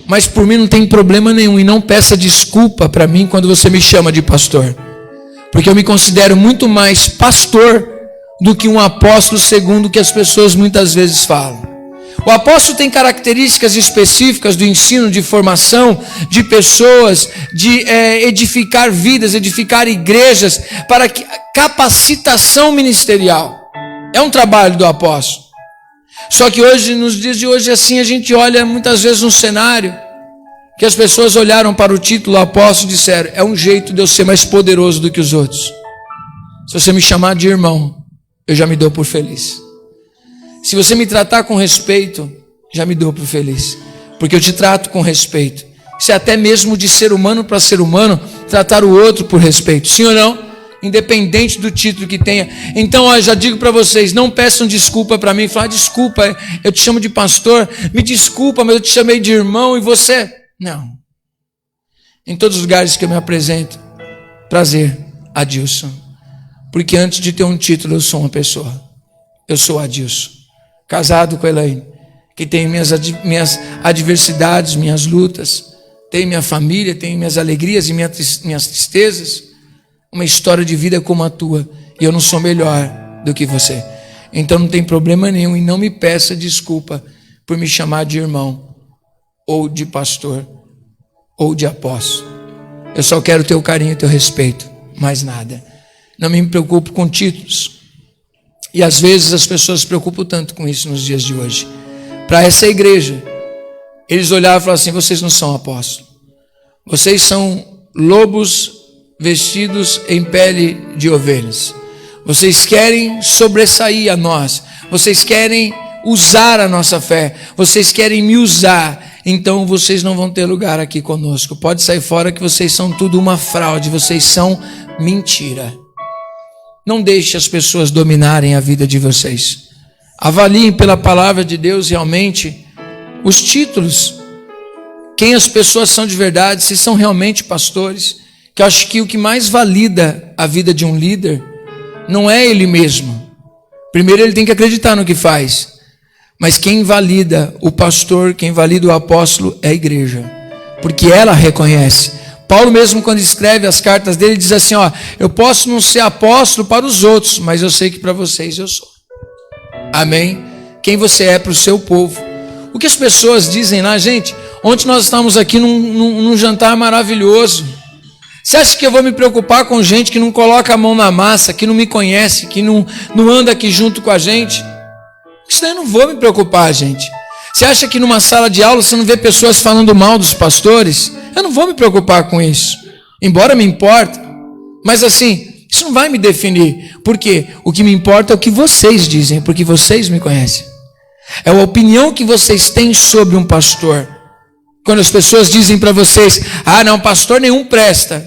Mas por mim não tem problema nenhum, e não peça desculpa para mim quando você me chama de pastor, porque eu me considero muito mais pastor do que um apóstolo, segundo o que as pessoas muitas vezes falam. O apóstolo tem características específicas do ensino, de formação de pessoas, de edificar vidas, edificar igrejas, para capacitação ministerial. É um trabalho do apóstolo. Só que hoje, nos dias de hoje, assim, a gente olha muitas vezes um cenário que as pessoas olharam para o título apóstolo e disseram: é um jeito de eu ser mais poderoso do que os outros. Se você me chamar de irmão, eu já me dou por feliz. Se você me tratar com respeito, já me dou por feliz, porque eu te trato com respeito. Se até mesmo de ser humano para ser humano, tratar o outro por respeito, sim ou não? Independente do título que tenha. Então, ó, já digo para vocês, não peçam desculpa para mim, falar: desculpa, eu te chamo de pastor, me desculpa, mas eu te chamei de irmão e você... Não. Em todos os lugares que eu me apresento, prazer, Adilson. Porque antes de ter um título, eu sou uma pessoa. Eu sou Adilson, casado com a Elaine, que tem minhas adversidades, minhas lutas, tem minha família, tem minhas alegrias e minhas tristezas, uma história de vida como a tua, e eu não sou melhor do que você. Então não tem problema nenhum, e não me peça desculpa por me chamar de irmão, ou de pastor, ou de apóstolo. Eu só quero teu carinho e teu respeito, mais nada. Não me preocupo com títulos. E às vezes as pessoas se preocupam tanto com isso nos dias de hoje. Para essa igreja, eles olhavam e falavam assim: vocês não são apóstolos, vocês são lobos vestidos em pele de ovelhas. Vocês querem sobressair a nós, vocês querem usar a nossa fé, vocês querem me usar, então vocês não vão ter lugar aqui conosco. Pode sair fora, que vocês são tudo uma fraude, vocês são mentira. Não deixe as pessoas dominarem a vida de vocês. Avaliem pela palavra de Deus realmente os títulos, quem as pessoas são de verdade, se são realmente pastores. Que eu acho que o que mais valida a vida de um líder não é ele mesmo. Primeiro ele tem que acreditar no que faz. Mas quem valida o pastor, quem valida o apóstolo é a igreja, porque ela reconhece. Paulo mesmo, quando escreve as cartas dele, diz assim: ó, eu posso não ser apóstolo para os outros, mas eu sei que para vocês eu sou. Amém? Quem você é para o seu povo. O que as pessoas dizem lá, gente? Ontem nós estávamos aqui num jantar maravilhoso. Você acha que eu vou me preocupar com gente que não coloca a mão na massa, que não me conhece, que não anda aqui junto com a gente? Isso daí eu não vou me preocupar, gente. Você acha que numa sala de aula você não vê pessoas falando mal dos pastores? Eu não vou me preocupar com isso, embora me importe. Mas assim, isso não vai me definir. Por quê? O que me importa é o que vocês dizem, porque vocês me conhecem. É a opinião que vocês têm sobre um pastor. Quando as pessoas dizem para vocês: ah, não, pastor nenhum presta.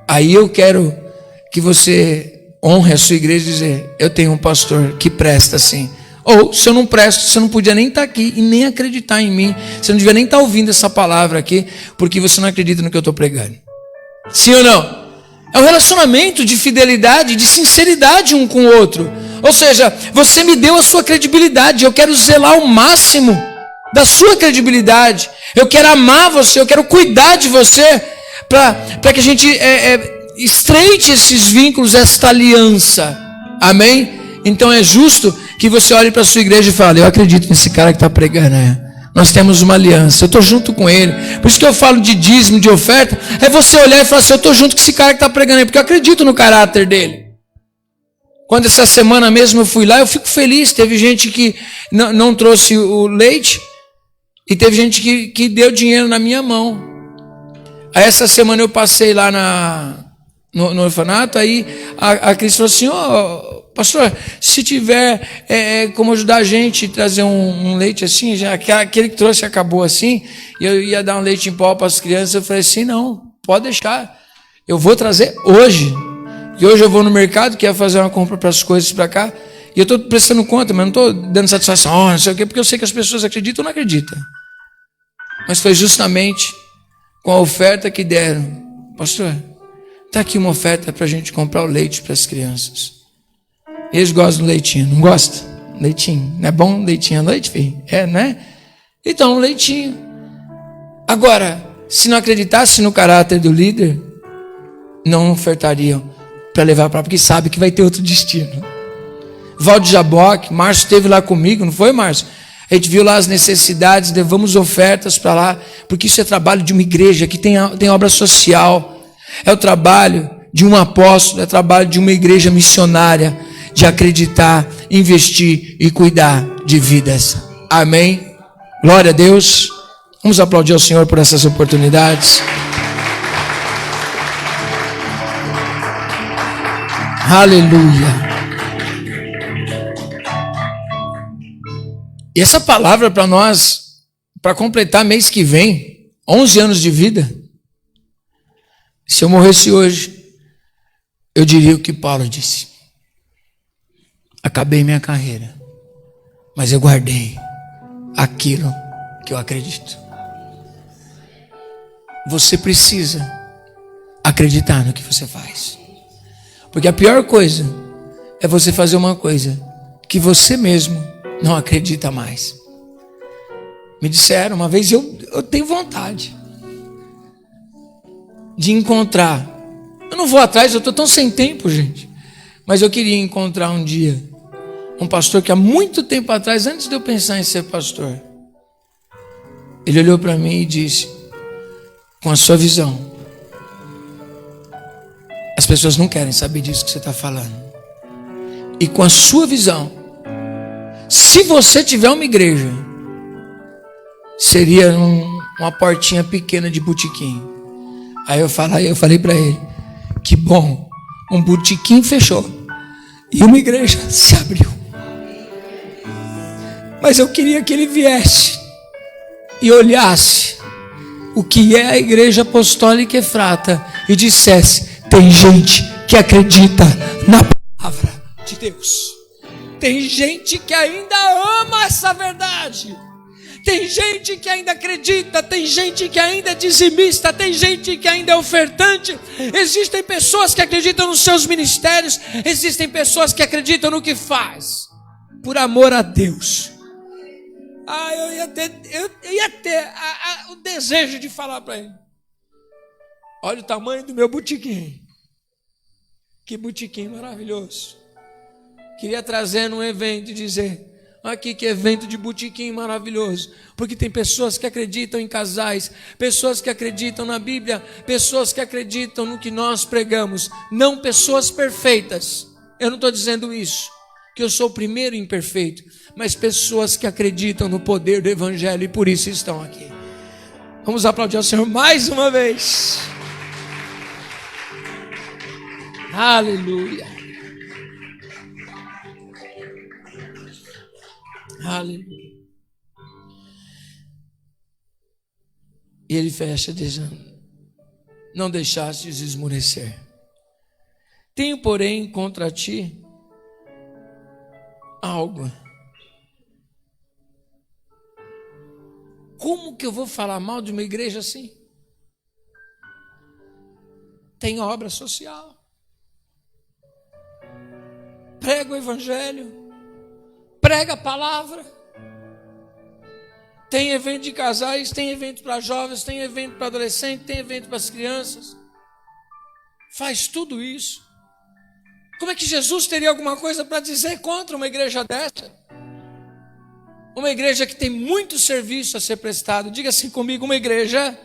Aí eu quero que você honre a sua igreja e dizer: eu tenho um pastor que presta sim. Ou, se eu não presto, você não podia nem estar aqui e nem acreditar em mim. Você não devia nem estar ouvindo essa palavra aqui, porque você não acredita no que eu estou pregando. Sim ou não? É um relacionamento de fidelidade, de sinceridade um com o outro. Ou seja, você me deu a sua credibilidade, eu quero zelar o máximo da sua credibilidade. Eu quero amar você, eu quero cuidar de você, para que a gente estreite esses vínculos, esta aliança. Amém? Então é justo que você olhe para a sua igreja e fale: eu acredito nesse cara que está pregando. Nós temos uma aliança, eu estou junto com ele. Por isso que eu falo de dízimo, de oferta. É você olhar e falar assim: eu estou junto com esse cara que está pregando aí, porque eu acredito no caráter dele. Quando essa semana mesmo eu fui lá, eu fico feliz. Teve gente que não trouxe o leite, e teve gente que deu dinheiro na minha mão. Aí essa semana eu passei lá no orfanato, aí a Cris falou assim: pastor, se tiver como ajudar a gente, trazer um leite assim, já aquele que trouxe acabou assim, e eu ia dar um leite em pó para as crianças. Eu falei assim: não, pode deixar, eu vou trazer hoje, porque hoje eu vou no mercado, quero fazer uma compra para as coisas para cá, e eu estou prestando conta, mas não estou dando satisfação, não sei o quê, porque eu sei que as pessoas acreditam ou não acreditam. Mas foi justamente com a oferta que deram: pastor, está aqui uma oferta para a gente comprar o leite para as crianças. Eles gostam do leitinho, não gostam? Leitinho, não é bom leitinho à noite, filho? Não é? Então, leitinho. Agora, se não acreditasse no caráter do líder, não ofertariam para levar para, porque sabe que vai ter outro destino. Valde Jaboque, Márcio esteve lá comigo, não foi, Márcio? A gente viu lá as necessidades, levamos ofertas para lá, porque isso é trabalho de uma igreja que tem obra social, é o trabalho de um apóstolo, é o trabalho de uma igreja missionária, de acreditar, investir e cuidar. de vidas. Amém? Glória a Deus. Vamos aplaudir ao Senhor por essas oportunidades. Aleluia. E essa palavra para nós, para completar mês que vem, 11 anos de vida. Se eu morresse hoje, eu diria o que Paulo disse: acabei minha carreira, mas eu guardei aquilo que eu acredito. Você precisa acreditar no que você faz, porque a pior coisa é você fazer uma coisa que você mesmo não acredita mais. Me disseram uma vez, eu tenho vontade de encontrar. Eu não vou atrás, eu estou tão sem tempo, gente. Mas eu queria encontrar um dia um pastor que há muito tempo atrás, antes de eu pensar em ser pastor, ele olhou para mim e disse: com a sua visão, as pessoas não querem saber disso que você está falando. E com a sua visão, se você tiver uma igreja, seria uma portinha pequena de botequim. Aí eu falei para ele: que bom, um botequim fechou e uma igreja se abriu. Mas eu queria que ele viesse e olhasse o que é a Igreja Apostólica Efrata e dissesse: tem gente que acredita na palavra de Deus. Tem gente que ainda ama essa verdade. Tem gente que ainda acredita, tem gente que ainda é dizimista, tem gente que ainda é ofertante. Existem pessoas que acreditam nos seus ministérios, existem pessoas que acreditam no que faz, por amor a Deus. Eu ia ter o desejo de falar para ele: olha o tamanho do meu botequim. Que botequim maravilhoso. Queria trazer num evento e dizer: aqui que evento de botequim maravilhoso. Porque tem pessoas que acreditam em casais, pessoas que acreditam na Bíblia, pessoas que acreditam no que nós pregamos. Não pessoas perfeitas. Eu não estou dizendo isso, que eu sou o primeiro imperfeito, mas pessoas que acreditam no poder do Evangelho e por isso estão aqui. Vamos aplaudir ao Senhor mais uma vez. Aleluia. Aleluia. E ele fecha dizendo: não deixastes esmorecer. Tenho, porém, contra ti algo. Como que eu vou falar mal de uma igreja assim? Tem obra social, prega o Evangelho, prega a palavra, tem evento de casais, tem evento para jovens, tem evento para adolescentes, tem evento para as crianças, faz tudo isso. Como é que Jesus teria alguma coisa para dizer contra uma igreja dessa? Uma igreja que tem muito serviço a ser prestado. Diga assim comigo: uma igreja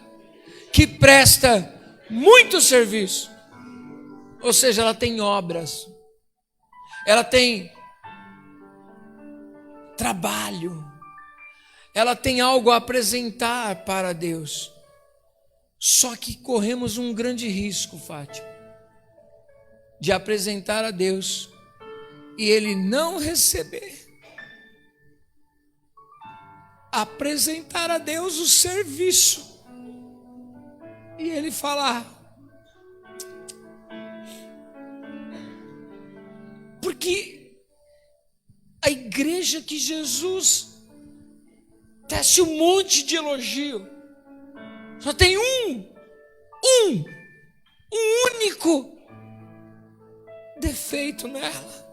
que presta muito serviço. Ou seja, ela tem obras, ela tem trabalho, ela tem algo a apresentar para Deus. Só que corremos um grande risco, Fátima, de apresentar a Deus e Ele não receber. Apresentar a Deus o serviço e Ele falar: porque a igreja que Jesus tece um monte de elogio, só tem um único defeito nela.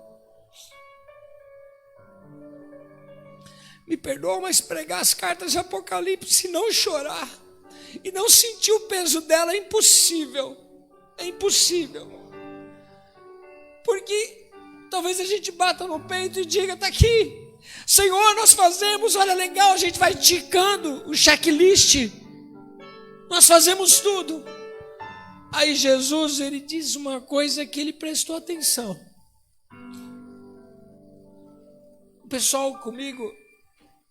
Me perdoa, mas pregar as cartas de Apocalipse e não chorar e não sentir o peso dela é impossível. É impossível. Porque talvez a gente bata no peito e diga: está aqui, Senhor, nós fazemos, olha, legal, a gente vai ticando o checklist, nós fazemos tudo. Aí Jesus, ele diz uma coisa que ele prestou atenção. O pessoal comigo,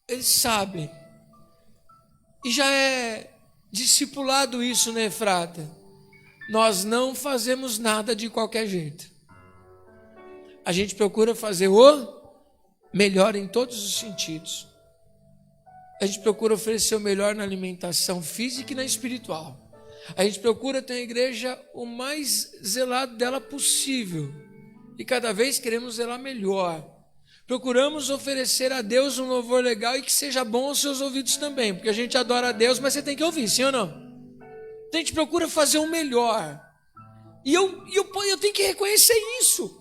eles sabem. E já é discipulado isso na Efrata. Nós não fazemos nada de qualquer jeito. A gente procura fazer o melhor em todos os sentidos. A gente procura oferecer o melhor na alimentação física e na espiritual. A gente procura ter a igreja o mais zelado dela possível. E cada vez queremos zelar melhor. Procuramos oferecer a Deus um louvor legal e que seja bom aos seus ouvidos também. Porque a gente adora a Deus, mas você tem que ouvir, sim ou não? Então a gente procura fazer o melhor. E eu tenho que reconhecer isso.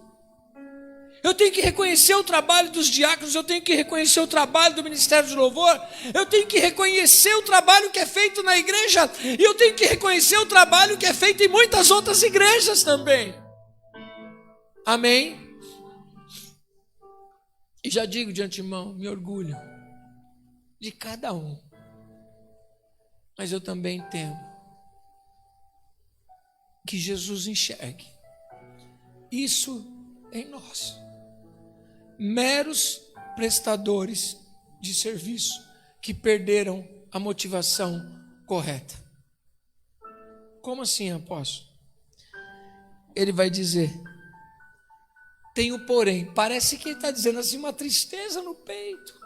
Eu tenho que reconhecer o trabalho dos diáconos, eu tenho que reconhecer o trabalho do Ministério de Louvor, eu tenho que reconhecer o trabalho que é feito na igreja, e eu tenho que reconhecer o trabalho que é feito em muitas outras igrejas também. Amém? E já digo de antemão, me orgulho de cada um, mas eu também temo que Jesus enxergue isso em nós. Meros prestadores de serviço que perderam a motivação correta. Como assim, apóstolo? Ele vai dizer, tenho porém, parece que ele está dizendo assim, uma tristeza no peito.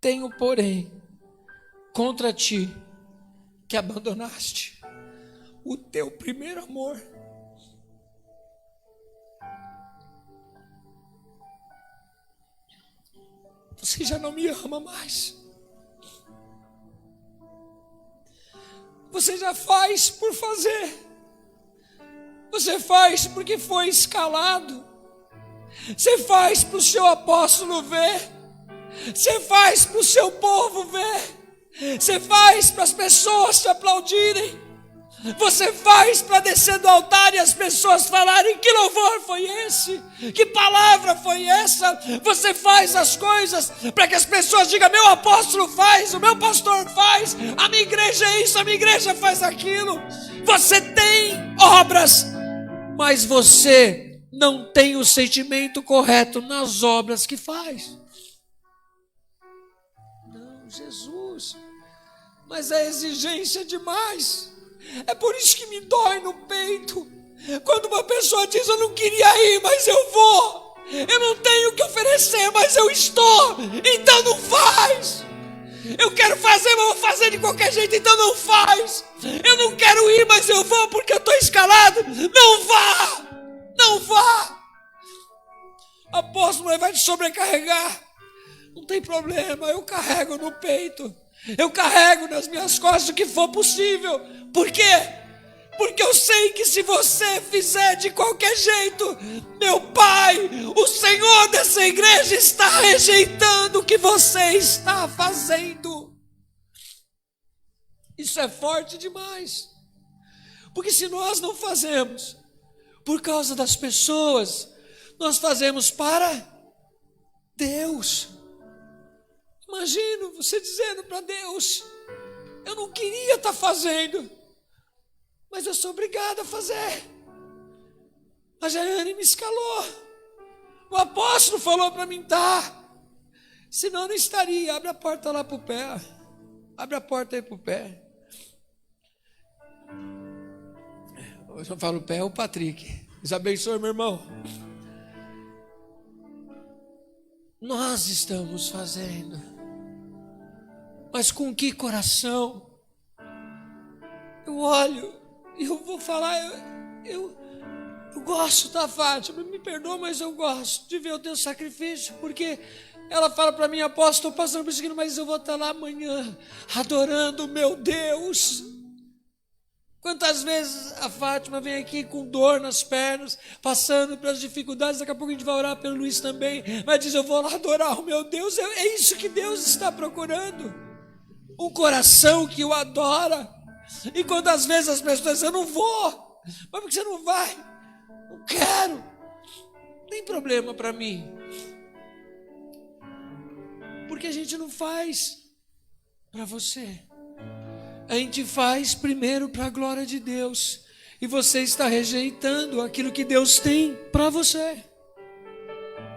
Tenho porém contra ti que abandonaste o teu primeiro amor. Você já não me ama mais. Você já faz por fazer. Você faz porque foi escalado. Você faz para o seu apóstolo ver. Você faz para o seu povo ver. Você faz para as pessoas te aplaudirem. Você faz para descer do altar e as pessoas falarem, que louvor foi esse? Que palavra foi essa? Você faz as coisas para que as pessoas digam, meu apóstolo faz, o meu pastor faz, a minha igreja é isso, a minha igreja faz aquilo. Você tem obras, mas você não tem o sentimento correto nas obras que faz. Não, Jesus, mas é exigência demais. É por isso que me dói no peito. Quando uma pessoa diz, eu não queria ir, mas eu vou. Eu não tenho o que oferecer, mas eu estou. Então não faz. Eu quero fazer, mas vou fazer de qualquer jeito, então não faz. Eu não quero ir, mas eu vou porque eu estou escalado. Não vá. Não vá. Apóstolo, vai te sobrecarregar. Não tem problema, eu carrego no peito. Eu carrego nas minhas costas o que for possível. Por quê? Porque eu sei que se você fizer de qualquer jeito, meu Pai, o Senhor dessa igreja está rejeitando o que você está fazendo. Isso é forte demais. Porque se nós não fazemos por causa das pessoas, nós fazemos para Deus. Imagino você dizendo para Deus, eu não queria estar fazendo, mas eu sou obrigado a fazer. A Jaiane me escalou. O apóstolo falou para mim, tá. Senão eu não estaria. Abre a porta lá para o pé. Abre a porta aí para o pé. Eu só falo pé, é o Patrick. Deus abençoe, meu irmão. Nós estamos fazendo. Mas com que coração? Eu olho e eu vou falar, eu gosto da Fátima, me perdoa, mas eu gosto de ver o teu sacrifício, porque ela fala para mim, apóstolo, estou passando por isso, mas eu vou estar lá amanhã, adorando o meu Deus. Quantas vezes a Fátima vem aqui com dor nas pernas, passando pelas dificuldades, daqui a pouco a gente vai orar pelo Luiz também, mas diz, eu vou lá adorar o meu Deus, é isso que Deus está procurando, um coração que o adora. E quantas vezes as pessoas dizem, eu não vou, mas por que você não vai? Não quero, não tem problema para mim, porque a gente não faz para você. A gente faz primeiro para a glória de Deus. E você está rejeitando aquilo que Deus tem para você.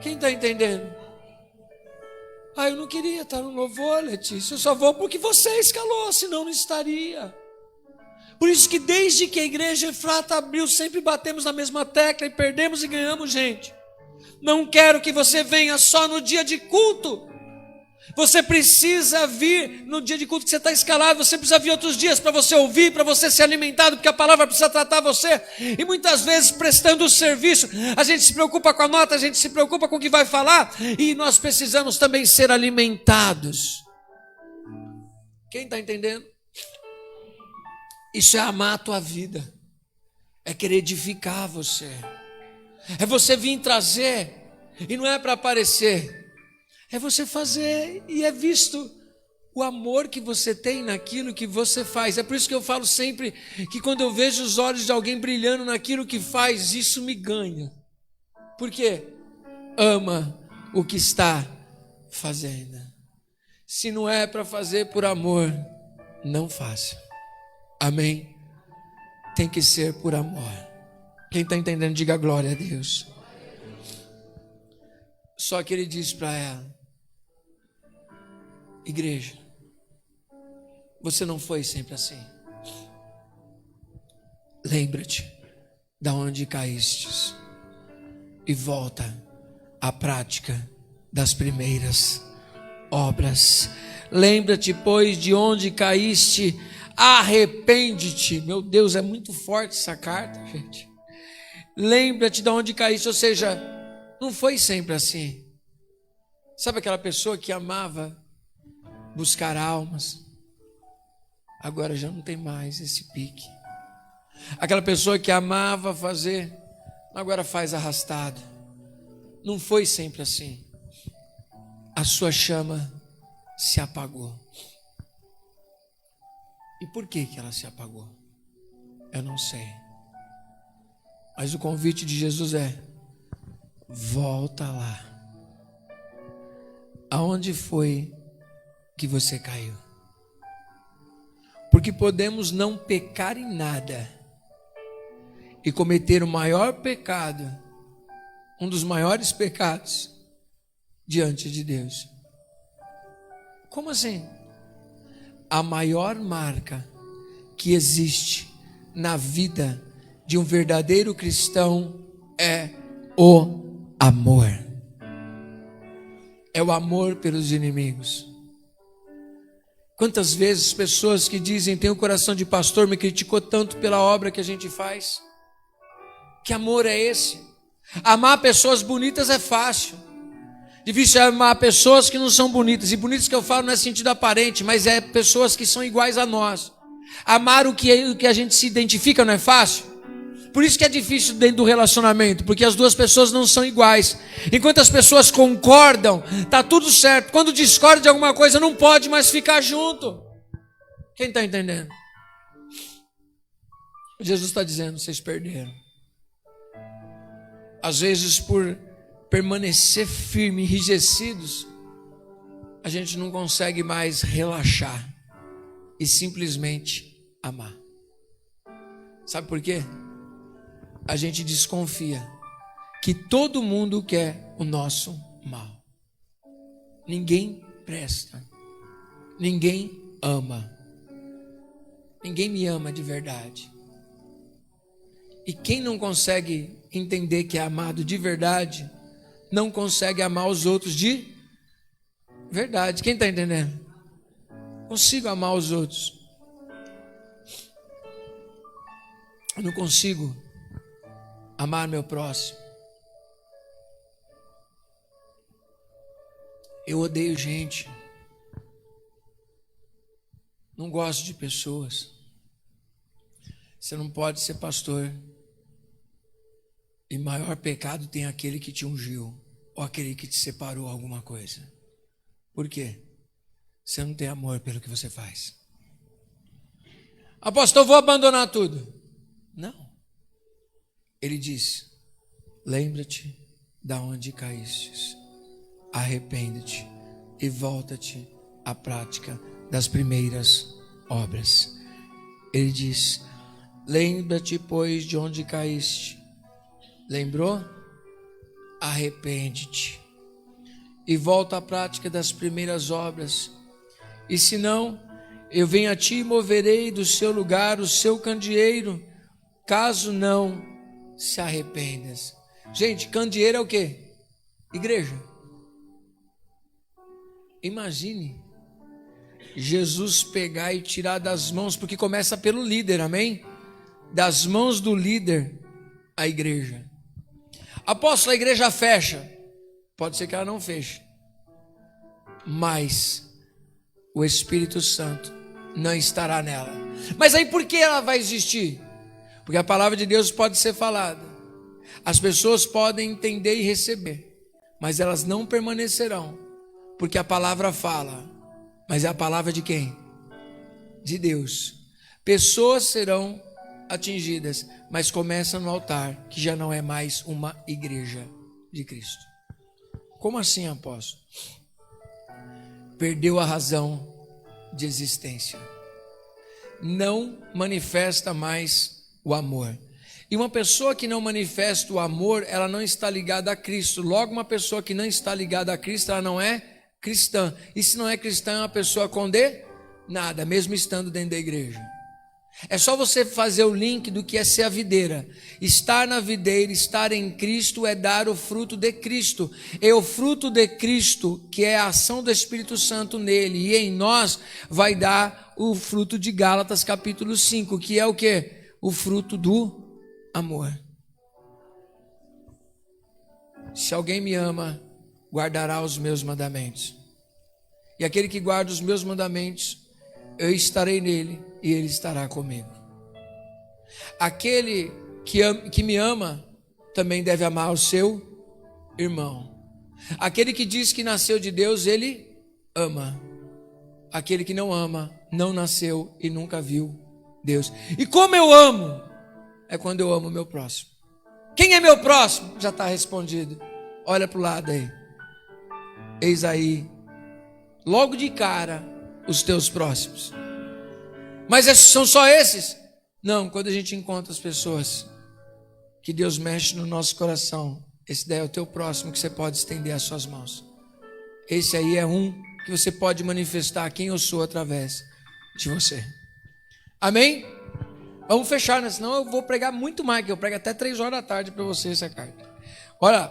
Quem está entendendo? Eu não queria estar no louvor, Letícia. Eu só vou porque você escalou, senão não estaria. Por isso que desde que a igreja Efrata abriu, sempre batemos na mesma tecla e perdemos e ganhamos gente. Não quero que você venha só no dia de culto. Você precisa vir no dia de culto que você está escalado. Você precisa vir outros dias para você ouvir, para você ser alimentado, porque a palavra precisa tratar você. E muitas vezes, prestando o serviço, a gente se preocupa com a nota, a gente se preocupa com o que vai falar, e nós precisamos também ser alimentados. Quem está entendendo? Isso é amar a tua vida, é querer edificar você, é você vir trazer, e não é para aparecer, é você fazer, e é visto o amor que você tem naquilo que você faz. É por isso que eu falo sempre que quando eu vejo os olhos de alguém brilhando naquilo que faz, isso me ganha. Por quê? Ama o que está fazendo. Se não é para fazer por amor, não faça. Amém? Tem que ser por amor. Quem está entendendo, diga glória a Deus. Só que ele diz para ela: igreja, você não foi sempre assim. Lembra-te da onde caístes e volta à prática das primeiras obras. Lembra-te, pois, de onde caíste, arrepende-te. Meu Deus, é muito forte essa carta, gente. Lembra-te de onde caíste, ou seja, não foi sempre assim. Sabe aquela pessoa que amava buscar almas, agora já não tem mais esse pique. Aquela pessoa que amava fazer, agora faz arrastado. Não foi sempre assim. A sua chama se apagou. E por que ela se apagou? Eu não sei. Mas o convite de Jesus é: volta lá. Aonde foi que você caiu? Porque podemos não pecar em nada e cometer o maior pecado, um dos maiores pecados diante de Deus. Como assim? A maior marca que existe na vida de um verdadeiro cristão é o amor. É o amor pelos inimigos. Quantas vezes pessoas que dizem: tem o coração de pastor, me criticou tanto pela obra que a gente faz. Que amor é esse? Amar pessoas bonitas é fácil. Difícil é amar pessoas que não são bonitas. E bonitas que eu falo não é sentido aparente, mas é pessoas que são iguais a nós. Amar o que a gente se identifica não é fácil. Por isso que é difícil dentro do relacionamento, porque as duas pessoas não são iguais. Enquanto as pessoas concordam, tá tudo certo. Quando discorda de alguma coisa, não pode mais ficar junto. Quem está entendendo? Jesus está dizendo: vocês perderam. Às vezes, por permanecer firme, enrijecidos, a gente não consegue mais relaxar e simplesmente amar. Sabe por quê? A gente desconfia que todo mundo quer o nosso mal. Ninguém presta. Ninguém ama. Ninguém me ama de verdade. E quem não consegue entender que é amado de verdade, não consegue amar os outros de verdade. Quem está entendendo? Consigo amar os outros. Eu não consigo amar meu próximo. Eu odeio gente. Não gosto de pessoas. Você não pode ser pastor. E maior pecado tem aquele que te ungiu, ou aquele que te separou alguma coisa. Por quê? Você não tem amor pelo que você faz. Apóstolo, eu vou abandonar tudo. Não. Ele diz: lembra-te da onde caístes, arrepende-te e volta-te à prática das primeiras obras. Ele diz: lembra-te, pois, de onde caíste. Lembrou? arrepende-te e volta à prática das primeiras obras. E se não, eu venho a ti e moverei do seu lugar o seu candeeiro, caso não se arrependas. Gente, candeeiro é o quê? Igreja. Imagine Jesus pegar e tirar das mãos, porque começa pelo líder, amém? Das mãos do líder, a igreja. Apóstolo, a igreja fecha. Pode ser que ela não feche, mas o Espírito Santo não estará nela. Mas aí por que ela vai existir? Porque a palavra de Deus pode ser falada, as pessoas podem entender e receber, mas elas não permanecerão, porque a palavra fala. Mas é a palavra de quem? De Deus. Pessoas serão atingidas, mas começa no altar, que já não é mais uma igreja de Cristo. Como assim, apóstolo? Perdeu a razão de existência. Não manifesta mais o amor. E uma pessoa que não manifesta o amor, ela não está ligada a Cristo. Logo, uma pessoa que não está ligada a Cristo, ela não é cristã. E se não é cristã, é uma pessoa condenada, mesmo estando dentro da igreja. É só você fazer o link do que é ser a videira. Estar na videira, estar em Cristo é dar o fruto de Cristo. E o fruto de Cristo, que é a ação do Espírito Santo nele e em nós, vai dar o fruto de Gálatas capítulo 5, que é o quê? O fruto do amor. Se alguém me ama, guardará os meus mandamentos. E aquele que guarda os meus mandamentos, eu estarei nele e ele estará comigo. Aquele que me ama também deve amar o seu irmão. Aquele que diz que nasceu de Deus, ele ama. Aquele que não ama, não nasceu e nunca viu Deus. E como eu amo? É quando eu amo o meu próximo. Quem é meu próximo? Já está respondido. Olha para o lado aí. Eis aí, logo de cara, os teus próximos. Mas são só esses? Não, quando a gente encontra as pessoas que Deus mexe no nosso coração, esse daí é o teu próximo que você pode estender as suas mãos. Esse aí é um que você pode manifestar quem eu sou através de você. Amém? Vamos fechar, né? Senão eu vou pregar muito mais, que eu prego até 3 horas da tarde para você essa carta. Olha,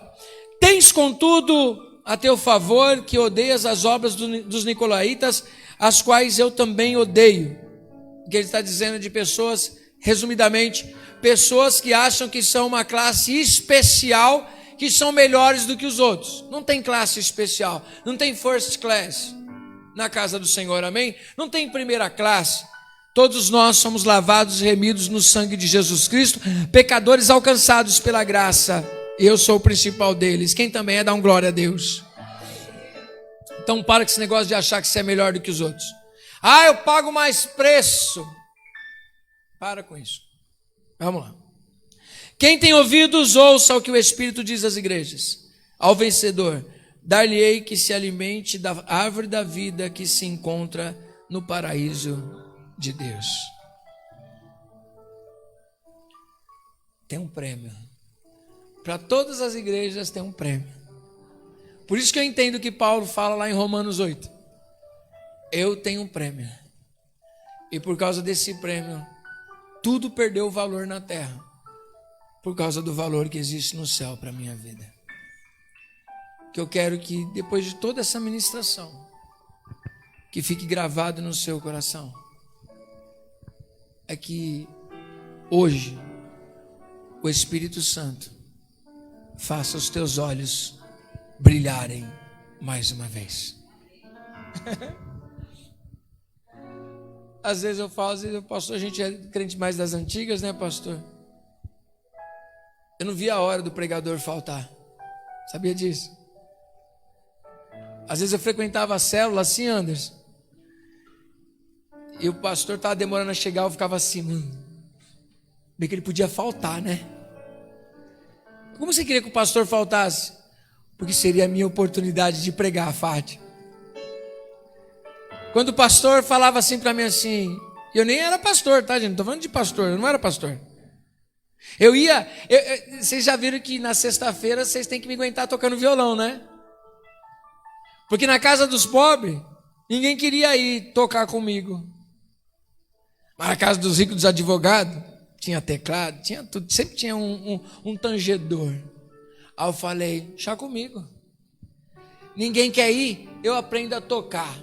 tens contudo a teu favor que odeias as obras dos nicolaítas, as quais eu também odeio. O que ele está dizendo de pessoas, resumidamente, pessoas que acham que são uma classe especial, que são melhores do que os outros. Não tem classe especial, não tem first class na casa do Senhor, amém? Não tem primeira classe. Todos nós somos lavados e remidos no sangue de Jesus Cristo, pecadores alcançados pela graça. Eu sou o principal deles. Quem também é, dá um glória a Deus. Então para com esse negócio de achar que você é melhor do que os outros. Ah, eu pago mais preço. Para com isso. Vamos lá. Quem tem ouvidos, ouça o que o Espírito diz às igrejas. Ao vencedor, dar-lhe-ei que se alimente da árvore da vida que se encontra no paraíso de Deus. Tem um prêmio. Para todas as igrejas tem um prêmio. Por isso que eu entendo que Paulo fala lá em Romanos 8. Eu tenho um prêmio. E por causa desse prêmio, tudo perdeu valor na terra. Por causa do valor que existe no céu para a minha vida. Que eu quero que depois de toda essa ministração, que fique gravado no seu coração. É que hoje o Espírito Santo faça os teus olhos brilharem mais uma vez. Às vezes eu falo, pastor, a gente é crente mais das antigas, né, pastor? Eu não vi a hora do pregador faltar. Sabia disso? Às vezes eu frequentava a célula assim, Anderson. E o pastor estava demorando a chegar, eu ficava assim, bem que ele podia faltar, né? Como você queria que o pastor faltasse? Porque seria a minha oportunidade de pregar a Fátima. Quando o pastor falava assim para mim assim, eu nem era pastor, tá, gente? Não estou falando de pastor, eu não era pastor. Vocês já viram que na sexta-feira vocês têm que me aguentar tocando violão, né? Porque na casa dos pobres, ninguém queria ir tocar comigo. Mas na casa dos ricos, dos advogados, tinha teclado, tinha tudo, sempre tinha um tangedor. Aí eu falei, deixa comigo. Ninguém quer ir, eu aprendo a tocar.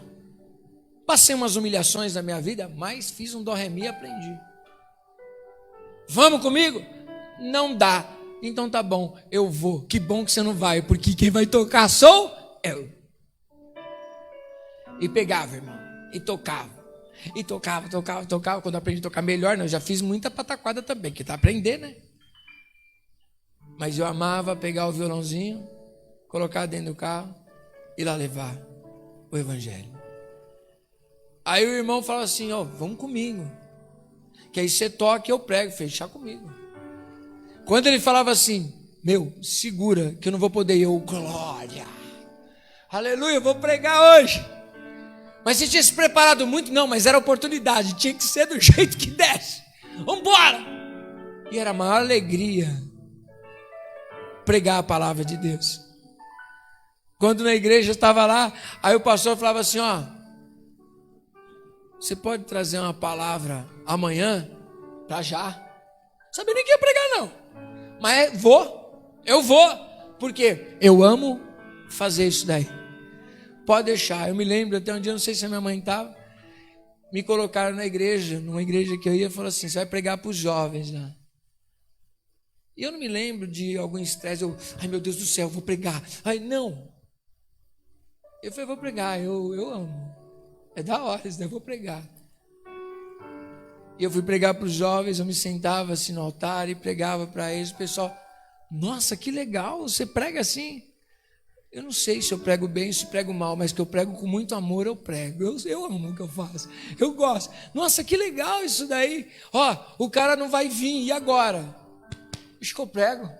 Passei umas humilhações na minha vida, mas fiz um dó ré mi e aprendi. Vamos comigo? Não dá. Então tá bom, eu vou. Que bom que você não vai, porque quem vai tocar sou eu. E pegava, irmão, e tocava. E tocava. Quando eu aprendi a tocar melhor, eu já fiz muita pataquada também, que tá aprendendo, né? Mas eu amava pegar o violãozinho, colocar dentro do carro e lá levar o evangelho. Aí o irmão falava assim, ó, vamos comigo. Que aí você toca e eu prego, fechar comigo. Quando ele falava assim, meu, segura que eu não vou poder, eu, glória, aleluia, eu vou pregar hoje. Mas você tinha se preparado muito? Não, mas era oportunidade, tinha que ser do jeito que desce. Vamos embora! E era a maior alegria pregar a palavra de Deus. Quando na igreja estava lá, aí o pastor falava assim, ó, você pode trazer uma palavra amanhã para já? Não sabia nem que ia pregar não, mas eu vou, porque eu amo fazer isso daí. Pode deixar. Eu me lembro até um dia, não sei se a minha mãe estava, me colocaram na igreja, numa igreja que eu ia, falou assim, você vai pregar para os jovens, né? E eu não me lembro de algum estresse, ai meu Deus do céu, vou pregar. Ai não. Eu falei, vou pregar, eu amo. É da hora isso daí, eu vou pregar. E eu fui pregar para os jovens, eu me sentava assim no altar e pregava para eles. O pessoal, nossa, que legal, você prega assim? Eu não sei se eu prego bem, se prego mal, mas que eu prego com muito amor, eu prego. Eu amo o que eu faço, eu gosto. Nossa, que legal isso daí. Ó, o cara não vai vir, e agora? Acho que eu prego.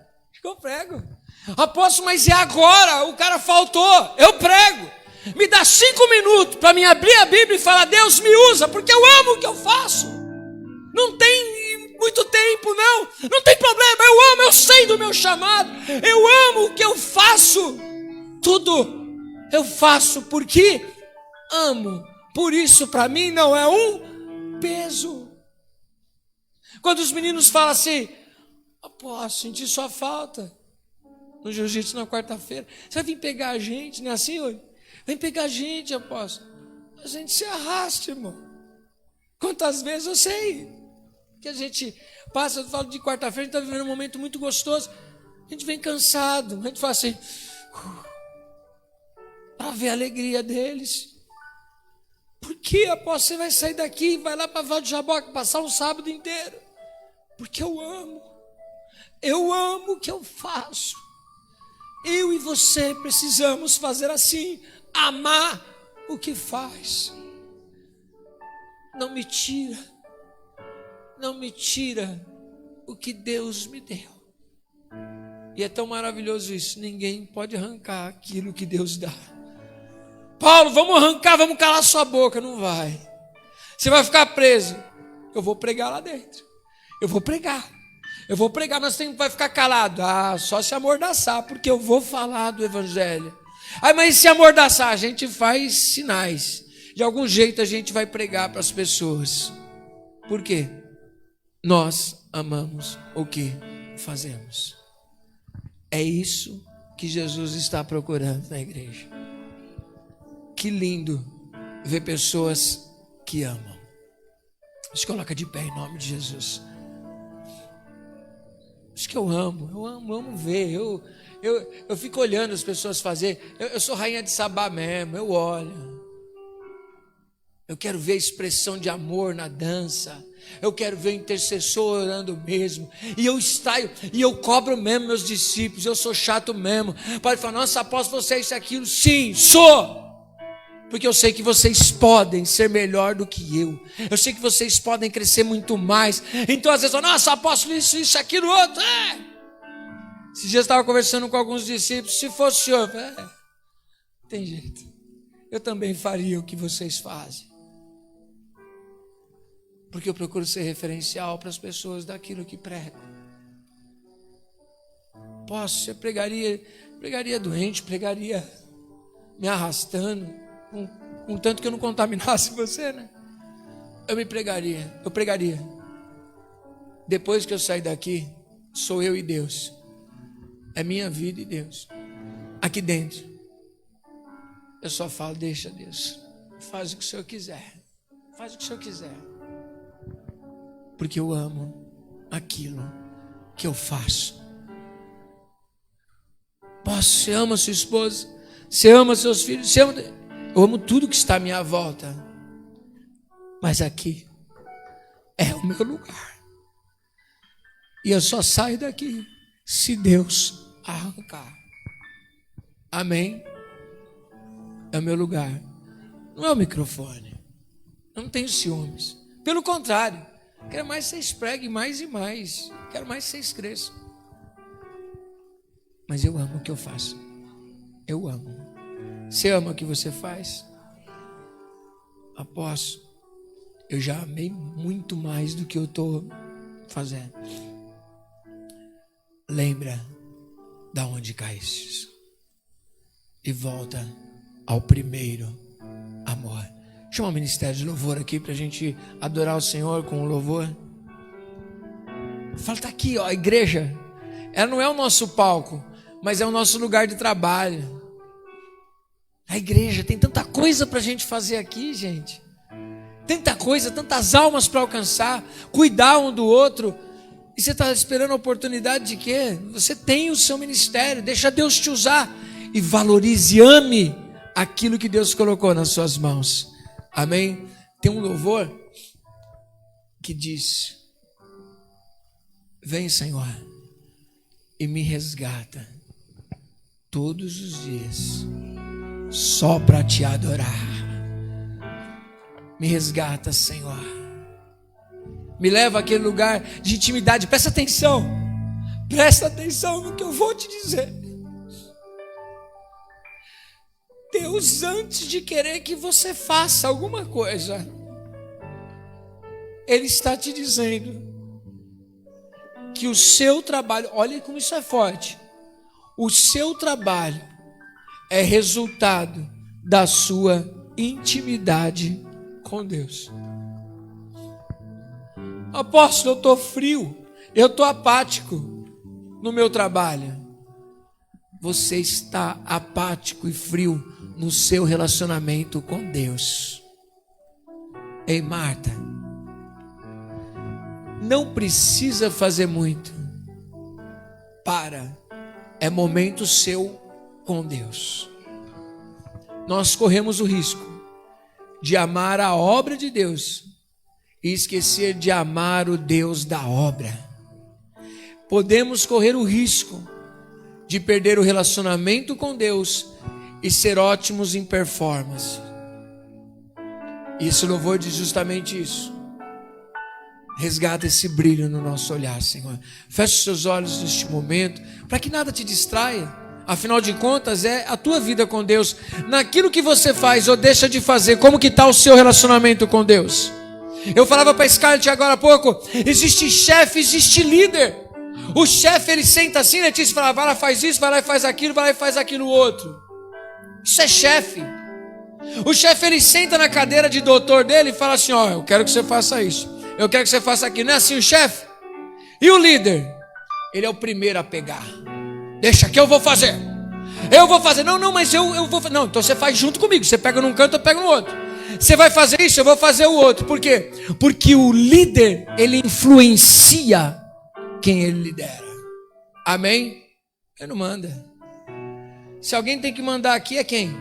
Apóstolo, mas e agora? O cara faltou, eu prego. Me dá 5 minutos para mim abrir a Bíblia e falar, Deus me usa, porque eu amo o que eu faço. Não tem muito tempo, não tem problema, eu amo, eu sei do meu chamado, eu amo o que eu faço. Tudo eu faço porque amo. Por isso para mim não é um peso. Quando os meninos falam assim, apóstolo, senti sua falta no jiu-jitsu na quarta-feira, você vai vir pegar a gente, não é assim hoje? Vem pegar a gente, apóstolo. A gente se arrasta, irmão. Quantas vezes eu sei que a gente passa, eu falo de quarta-feira, a gente está vivendo um momento muito gostoso, a gente vem cansado, a gente fala assim, para ver a alegria deles. Por que, apóstolo, você vai sair daqui e vai lá para Val de Jaboca passar um sábado inteiro? Porque eu amo o que eu faço. Eu e você precisamos fazer assim, amar o que faz. Não me tira o que Deus me deu. E é tão maravilhoso isso, ninguém pode arrancar aquilo que Deus dá. Paulo, vamos arrancar, vamos calar sua boca. Não vai. Você vai ficar preso. Eu vou pregar lá dentro. Eu vou pregar, nós vai ficar calado. Só se amordaçar, porque eu vou falar do evangelho. Mas se amordaçar, a gente faz sinais. De algum jeito a gente vai pregar para as pessoas. Por quê? Nós amamos o que fazemos. É isso que Jesus está procurando na igreja. Que lindo ver pessoas que amam. Se coloca de pé em nome de Jesus. Isso que eu amo ver. Eu fico olhando as pessoas fazer. Eu sou rainha de Sabá mesmo, eu olho. Eu quero ver a expressão de amor na dança. Eu quero ver o intercessor orando mesmo. E eu extraio, e eu cobro mesmo meus discípulos. Eu sou chato mesmo. Pode falar, nossa, apóstolo, você é isso e aquilo. Sim, sou. Porque eu sei que vocês podem ser melhor do que eu. Eu sei que vocês podem crescer muito mais. Então às vezes eu falo, nossa, apóstolo, isso, aquilo, outro. Esses dias eu estava conversando com alguns discípulos. Se fosse o senhor, tem jeito. Eu também faria o que vocês fazem. Porque eu procuro ser referencial para as pessoas daquilo que prego. apóstolo, você pregaria doente, pregaria me arrastando, com tanto que eu não contaminasse você, né? Eu pregaria. Depois que eu sair daqui, sou eu e Deus. É minha vida e Deus. Aqui dentro, eu só falo, deixa Deus, faz o que o Senhor quiser. Faz o que o Senhor quiser. Porque eu amo aquilo que eu faço. Você ama sua esposa, você ama seus filhos, eu amo tudo que está à minha volta. Mas aqui é o meu lugar. E eu só saio daqui se Deus arrancar. Amém? É o meu lugar. Não é o microfone. Eu não tenho ciúmes. Pelo contrário, quero mais que vocês preguem mais e mais. Quero mais que vocês cresçam. Mas eu amo o que eu faço. Eu amo. Você ama o que você faz? Apóstolo, eu já amei muito mais do que eu estou fazendo. Lembra da onde caíste e volta ao primeiro amor. Chama o ministério de louvor aqui para a gente adorar o Senhor com o louvor. Fala, tá aqui, ó, a igreja. Ela não é o nosso palco, mas é o nosso lugar de trabalho. A igreja tem tanta coisa para a gente fazer aqui, gente. Tanta coisa, tantas almas para alcançar, cuidar um do outro. E você está esperando a oportunidade de quê? Você tem o seu ministério, deixa Deus te usar. E valorize, ame aquilo que Deus colocou nas suas mãos. Amém? Tem um louvor que diz: vem, Senhor, e me resgata todos os dias, só para te adorar. Me resgata, Senhor. Me leva àquele lugar de intimidade. Presta atenção no que eu vou te dizer. Deus, antes de querer que você faça alguma coisa, Ele está te dizendo que o seu trabalho, olha como isso é forte, o seu trabalho é resultado da sua intimidade com Deus. Apóstolo, eu estou frio, eu estou apático no meu trabalho. Você está apático e frio no seu relacionamento com Deus. Ei, Marta, não precisa fazer muito. É momento seu com Deus. Nós corremos o risco de amar a obra de Deus e esquecer de amar o Deus da obra. Podemos correr o risco de perder o relacionamento com Deus e ser ótimos em performance. Esse louvor diz justamente isso. Resgata esse brilho no nosso olhar, Senhor. Feche os seus olhos neste momento, para que nada te distraia. Afinal de contas, é a tua vida com Deus. Naquilo que você faz ou deixa de fazer, como que está o seu relacionamento com Deus? Eu falava para a Scarlett agora há pouco, existe chefe, existe líder. O chefe, ele senta assim, Letícia, fala, vai lá, faz isso, vai lá e faz aquilo, vai lá e faz aquilo outro. Isso é chefe. O chefe, ele senta na cadeira de doutor dele e fala assim, ó, eu quero que você faça isso, eu quero que você faça aquilo. Não é assim o chefe? E o líder? Ele é o primeiro a pegar. Deixa que eu vou fazer. Não, mas eu vou fazer. Não, então você faz junto comigo. Você pega num canto, eu pego no outro. Você vai fazer isso, eu vou fazer o outro. Por quê? Porque o líder, ele influencia quem ele lidera. Amém? Ele não manda. Se alguém tem que mandar aqui é quem?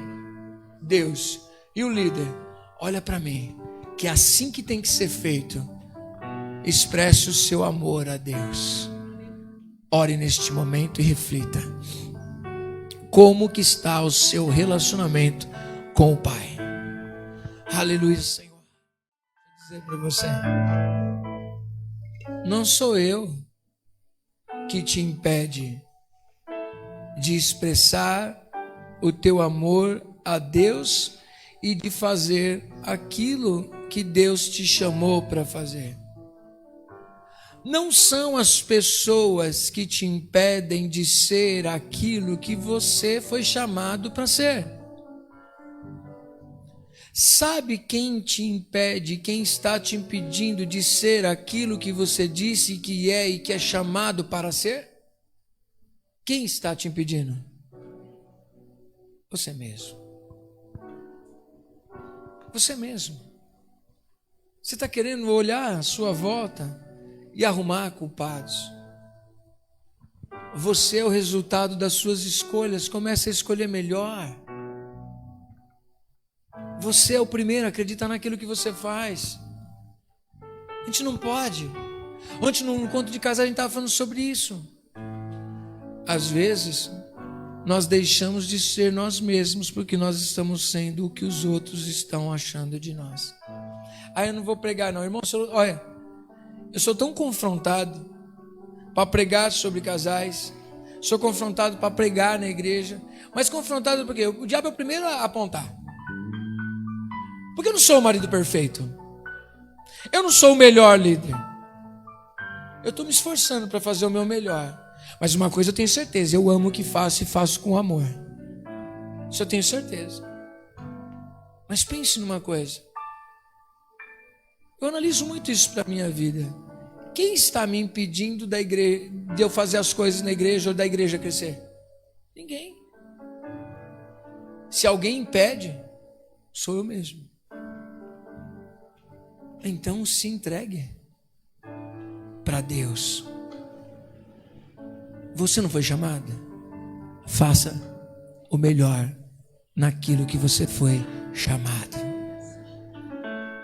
Deus. E o líder? Olha para mim, que é assim que tem que ser feito. Expresse o seu amor a Deus. Ore neste momento e reflita. Como que está o seu relacionamento com o Pai? Aleluia, Senhor. Vou dizer para você, não sou eu que te impede de expressar o teu amor a Deus e de fazer aquilo que Deus te chamou para fazer. Não são as pessoas que te impedem de ser aquilo que você foi chamado para ser. Sabe quem te impede, quem está te impedindo de ser aquilo que você disse que é e que é chamado para ser? Quem está te impedindo? Você mesmo. Você mesmo. Você está querendo olhar à sua volta e arrumar culpados. Você é o resultado das suas escolhas. Comece a escolher melhor. Você é o primeiro a acreditar naquilo que você faz. A gente não pode. Ontem no encontro de casal a gente estava falando sobre isso. Às vezes nós deixamos de ser nós mesmos porque nós estamos sendo o que os outros estão achando de nós. Aí eu não vou pregar não, irmão. Olha, eu sou tão confrontado para pregar sobre casais, sou confrontado para pregar na igreja, mas confrontado porque o diabo é o primeiro a apontar. Porque eu não sou o marido perfeito, eu não sou o melhor líder, eu estou me esforçando para fazer o meu melhor, mas uma coisa eu tenho certeza, eu amo o que faço e faço com amor, isso eu tenho certeza. Mas pense numa coisa, eu analiso muito isso para a minha vida. Quem está me impedindo de eu fazer as coisas na igreja ou da igreja crescer? Ninguém. Se alguém impede, sou eu mesmo. Então se entregue para Deus. Você não foi chamada? Faça o melhor naquilo que você foi chamado.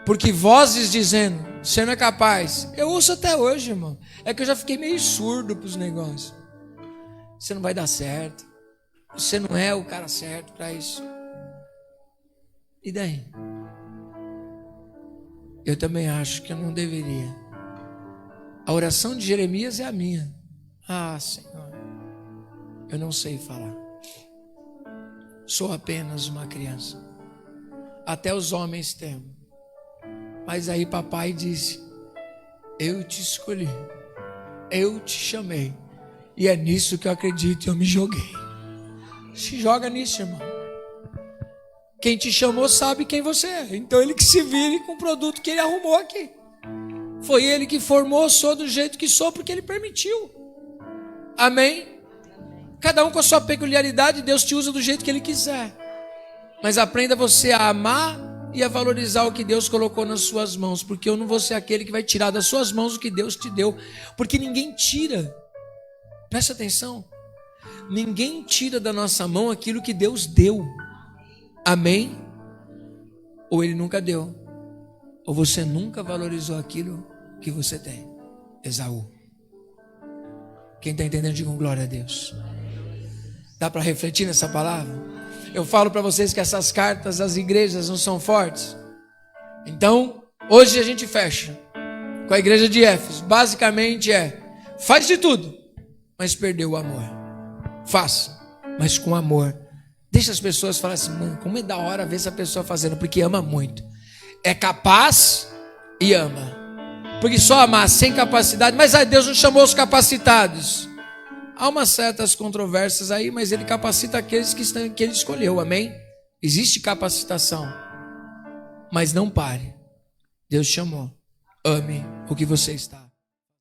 Porque vozes dizendo, você não é capaz, eu ouço até hoje, irmão. É que eu já fiquei meio surdo para os negócios. Você não vai dar certo. Você não é o cara certo para isso. E daí? Eu também acho que eu não deveria. A oração de Jeremias é a minha. Ah, Senhor, eu não sei falar. Sou apenas uma criança. Até os homens temem. Mas aí papai disse, eu te escolhi, eu te chamei, e é nisso que eu acredito, eu me joguei. Se joga nisso, irmão. Quem te chamou sabe quem você é, então ele que se vire com o produto que ele arrumou aqui. Foi ele que formou, sou do jeito que sou, porque ele permitiu. Amém? Cada um com a sua peculiaridade, Deus te usa do jeito que ele quiser. Mas aprenda você a amar e a valorizar o que Deus colocou nas suas mãos, porque eu não vou ser aquele que vai tirar das suas mãos o que Deus te deu, porque ninguém tira, presta atenção, ninguém tira da nossa mão aquilo que Deus deu. Amém? Ou ele nunca deu, ou você nunca valorizou aquilo que você tem. Esaú. Quem está entendendo, diga glória a Deus. Dá para refletir nessa palavra? Eu falo para vocês que essas cartas das igrejas não são fortes. Então, hoje a gente fecha com a igreja de Éfeso. Basicamente faz de tudo, mas perdeu o amor. Faça, mas com amor. Deixa as pessoas falarem assim, mano, como é da hora ver essa pessoa fazendo, porque ama muito. É capaz e ama. Porque só amar sem capacidade, mas Deus não chamou os capacitados. Há umas certas controvérsias aí, mas ele capacita aqueles que ele escolheu, amém? Existe capacitação, mas não pare. Deus chamou, ame o que você está.